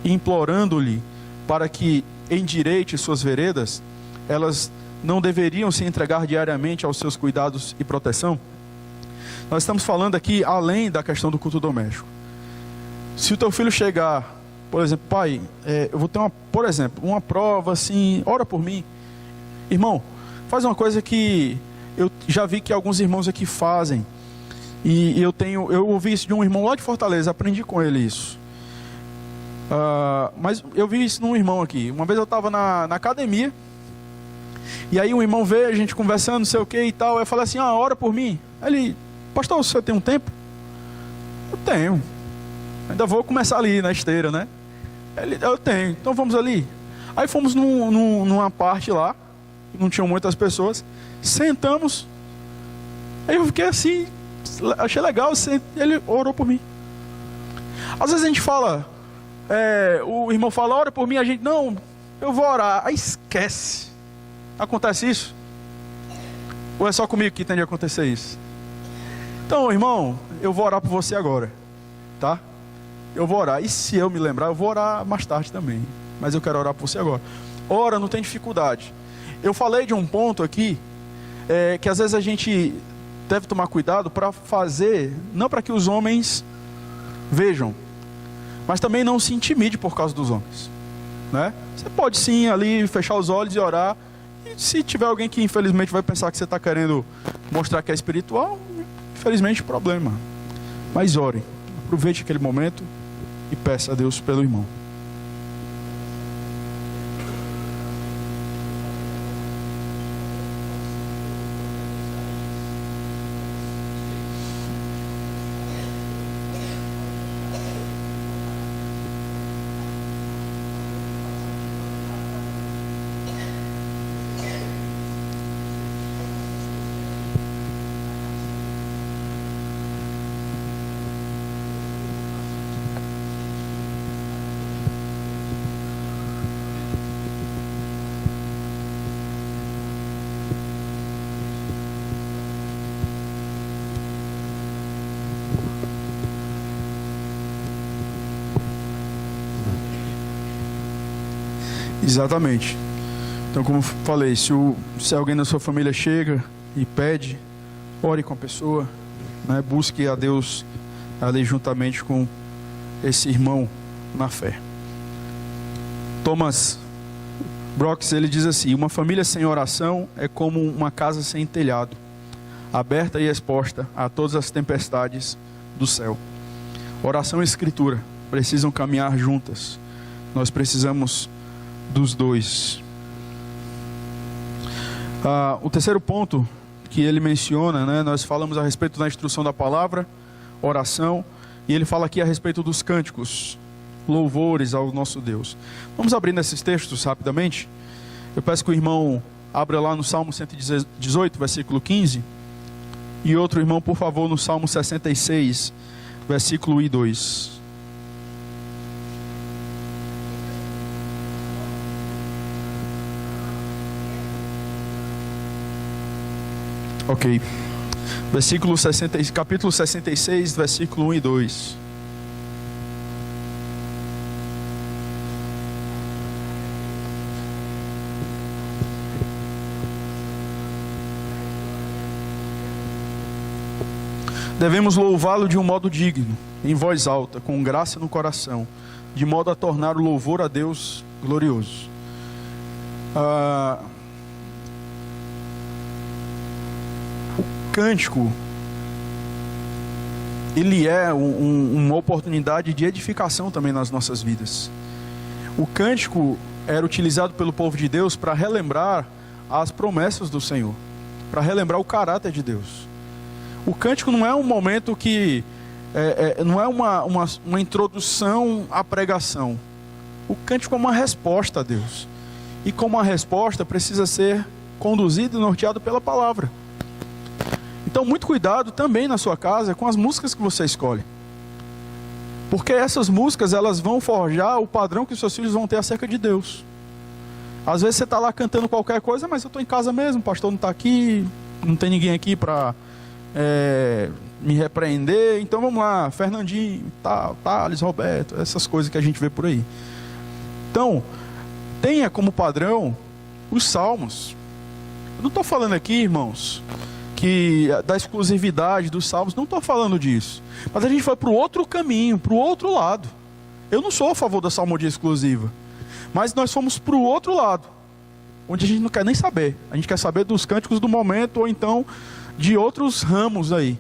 implorando-lhe para que endireite suas veredas. Elas não deveriam se entregar diariamente aos seus cuidados e proteção. Nós estamos falando aqui além da questão do culto doméstico. Se o teu filho chegar, por exemplo, pai, eu vou ter uma prova assim, ora por mim. Irmão, faz uma coisa que eu já vi que alguns irmãos aqui fazem. E eu ouvi isso de um irmão lá de Fortaleza, aprendi com ele isso. Mas eu vi isso num irmão aqui. Uma vez eu estava na academia, e aí um irmão veio, a gente conversando, não sei o que e tal. Eu falei assim, ora por mim. Aí ele, pastor, você tem um tempo? Eu tenho. Ainda vou começar ali na esteira, né? Eu tenho, então vamos ali. Aí fomos numa parte lá, não tinham muitas pessoas, sentamos. Aí eu fiquei assim, achei legal, ele orou por mim. Às vezes a gente fala, o irmão fala, ora por mim, a gente, não, eu vou orar. Aí esquece. Acontece isso? Ou é só comigo que tem de acontecer isso? Então, irmão, eu vou orar por você agora, tá? Eu vou orar, e se eu me lembrar, eu vou orar mais tarde também, mas eu quero orar por você agora. Ora, não tem dificuldade. Eu falei de um ponto aqui, que às vezes a gente deve tomar cuidado para fazer, não para que os homens vejam, mas também não se intimide por causa dos homens, né? Você pode sim ali fechar os olhos e orar, e se tiver alguém que infelizmente vai pensar que você está querendo mostrar que é espiritual, infelizmente problema, mas ore, aproveite aquele momento e peça a Deus pelo irmão. Exatamente. Então, como eu falei, se alguém da sua família chega e pede, ore com a pessoa, né? Busque a Deus ali juntamente com esse irmão na fé. Thomas Brooks, ele diz assim: uma família sem oração é como uma casa sem telhado, aberta e exposta a todas as tempestades do céu. Oração e escritura precisam caminhar juntas. Nós precisamos dos dois. O terceiro ponto que ele menciona, né, nós falamos a respeito da instrução da palavra, oração, e ele fala aqui a respeito dos cânticos, louvores ao nosso Deus. Vamos abrir nesses textos rapidamente. Eu peço que o irmão abra lá no Salmo 118, versículo 15, e outro irmão, por favor, no Salmo 66, versículo 1 e 2. Ok. Capítulo 66, versículo 1 e 2. Devemos louvá-lo de um modo digno, em voz alta, com graça no coração, de modo a tornar o louvor a Deus glorioso. Cântico, ele é uma oportunidade de edificação também nas nossas vidas. O cântico era utilizado pelo povo de Deus para relembrar as promessas do Senhor, para relembrar o caráter de Deus. O cântico não é um momento que não é uma introdução à pregação. O cântico é uma resposta a Deus, e como uma resposta precisa ser conduzido e norteado pela palavra. Então, muito cuidado também na sua casa com as músicas que você escolhe, porque essas músicas, elas vão forjar o padrão que os seus filhos vão ter acerca de Deus. Às vezes você está lá cantando qualquer coisa, mas eu estou em casa mesmo, o pastor não está aqui, não tem ninguém aqui para me repreender, então vamos lá, Fernandinho, Thales, Roberto, essas coisas que a gente vê por aí. Então, tenha como padrão os salmos. Eu não estou falando aqui, irmãos, da exclusividade dos salmos. Não estou falando disso. Mas a gente foi para o outro caminho, para o outro lado. Eu não sou a favor da salmodia exclusiva. Mas nós fomos para o outro lado, onde a gente não quer nem saber. A gente quer saber dos cânticos do momento, ou então de outros ramos aí.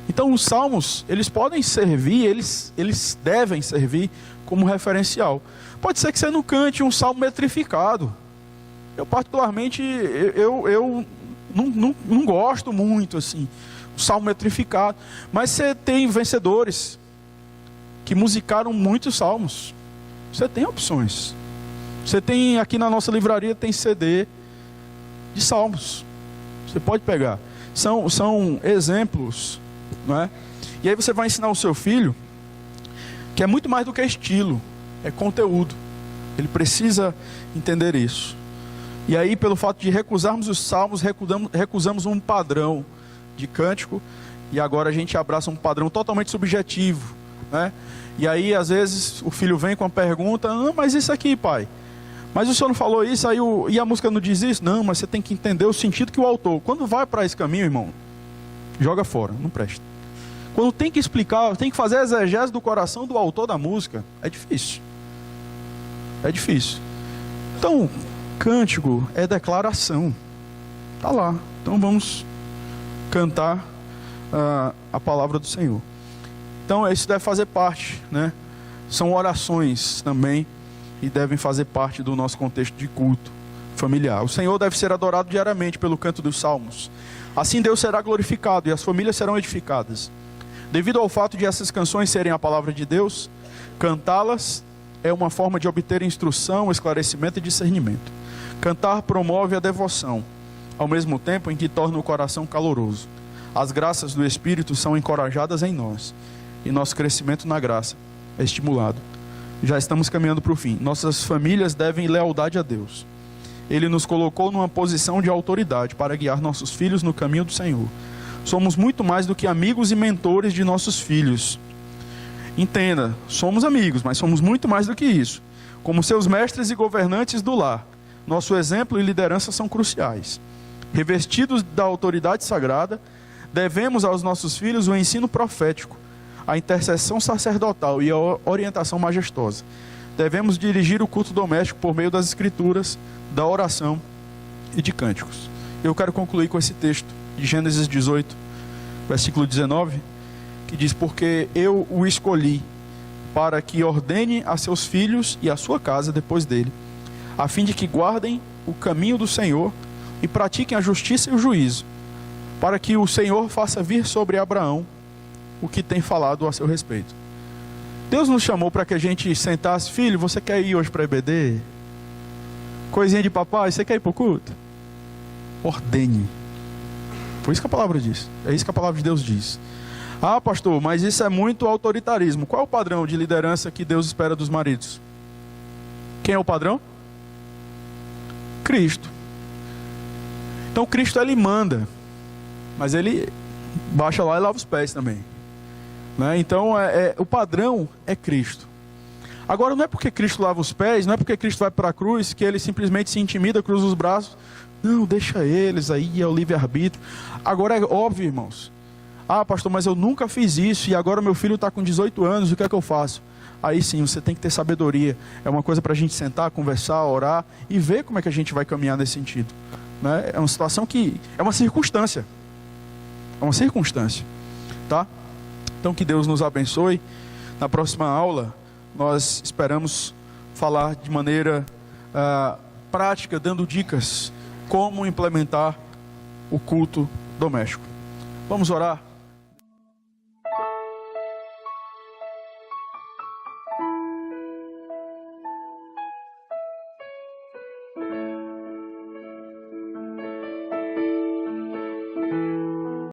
Então os salmos, eles podem servir, eles devem servir como referencial. Pode ser que você não cante um salmo metrificado. Eu particularmente, eu não gosto muito assim, um salmo metrificado. Mas você tem vencedores que musicaram muitos salmos. Você tem opções. Você tem, aqui na nossa livraria tem CD de salmos. Você pode pegar. São exemplos, não é? E aí você vai ensinar o seu filho que é muito mais do que estilo, é conteúdo. Ele precisa entender isso. E aí, pelo fato de recusarmos os salmos, recusamos um padrão de cântico, e agora a gente abraça um padrão totalmente subjetivo, né? E aí, às vezes, o filho vem com a pergunta: não, mas isso aqui, pai, mas o senhor não falou isso, aí e a música não diz isso? Não, mas você tem que entender o sentido que o autor, quando vai para esse caminho, irmão, joga fora, não presta. Quando tem que explicar, tem que fazer a exegese do coração do autor da música, é difícil. É difícil. Então, cântico é declaração. Está lá. Então vamos cantar a palavra do Senhor. Então isso deve fazer parte, né? São orações também, e devem fazer parte do nosso contexto de culto familiar. O Senhor deve ser adorado diariamente pelo canto dos salmos. Assim Deus será glorificado e as famílias serão edificadas. Devido ao fato de essas canções serem a palavra de Deus, cantá-las é uma forma de obter instrução, esclarecimento e discernimento. Cantar promove a devoção, ao mesmo tempo em que torna o coração caloroso. As graças do Espírito são encorajadas em nós, e nosso crescimento na graça é estimulado. Já estamos caminhando para o fim. Nossas famílias devem lealdade a Deus. Ele nos colocou numa posição de autoridade para guiar nossos filhos no caminho do Senhor. Somos muito mais do que amigos e mentores de nossos filhos. Entenda, somos amigos, mas somos muito mais do que isso. Como seus mestres e governantes do lar, nosso exemplo e liderança são cruciais. Revestidos da autoridade sagrada, devemos aos nossos filhos o ensino profético, a intercessão sacerdotal e a orientação majestosa. Devemos dirigir o culto doméstico por meio das escrituras, da oração e de cânticos. Eu quero concluir com esse texto de Gênesis 18, versículo 19, que diz: porque eu o escolhi para que ordene a seus filhos e a sua casa depois dele, a fim de que guardem o caminho do Senhor e pratiquem a justiça e o juízo, para que o Senhor faça vir sobre Abraão o que tem falado a seu respeito. Deus nos chamou para que a gente sentasse: filho, você quer ir hoje para a EBD? Coisinha de papai, você quer ir para o culto? Ordene. Foi isso que a palavra diz. É isso que a palavra de Deus diz. Ah, pastor, mas isso é muito autoritarismo. Qual é o padrão de liderança que Deus espera dos maridos? Quem é o padrão? Cristo. Então Cristo, ele manda, mas ele baixa lá e lava os pés também, né? Então o padrão é Cristo. Agora, não é porque Cristo lava os pés, não é porque Cristo vai para a cruz que ele simplesmente se intimida, cruza os braços. Não, deixa eles aí, é o livre-arbítrio. Agora é óbvio, irmãos. Ah, pastor, mas eu nunca fiz isso e agora meu filho está com 18 anos, o que é que eu faço? Aí sim, você tem que ter sabedoria. É uma coisa para a gente sentar, conversar, orar e ver como é que a gente vai caminhar nesse sentido, né? É uma situação que é uma circunstância. É uma circunstância, tá? Então que Deus nos abençoe. Na próxima aula nós esperamos falar de maneira prática, dando dicas como implementar o culto doméstico. Vamos orar?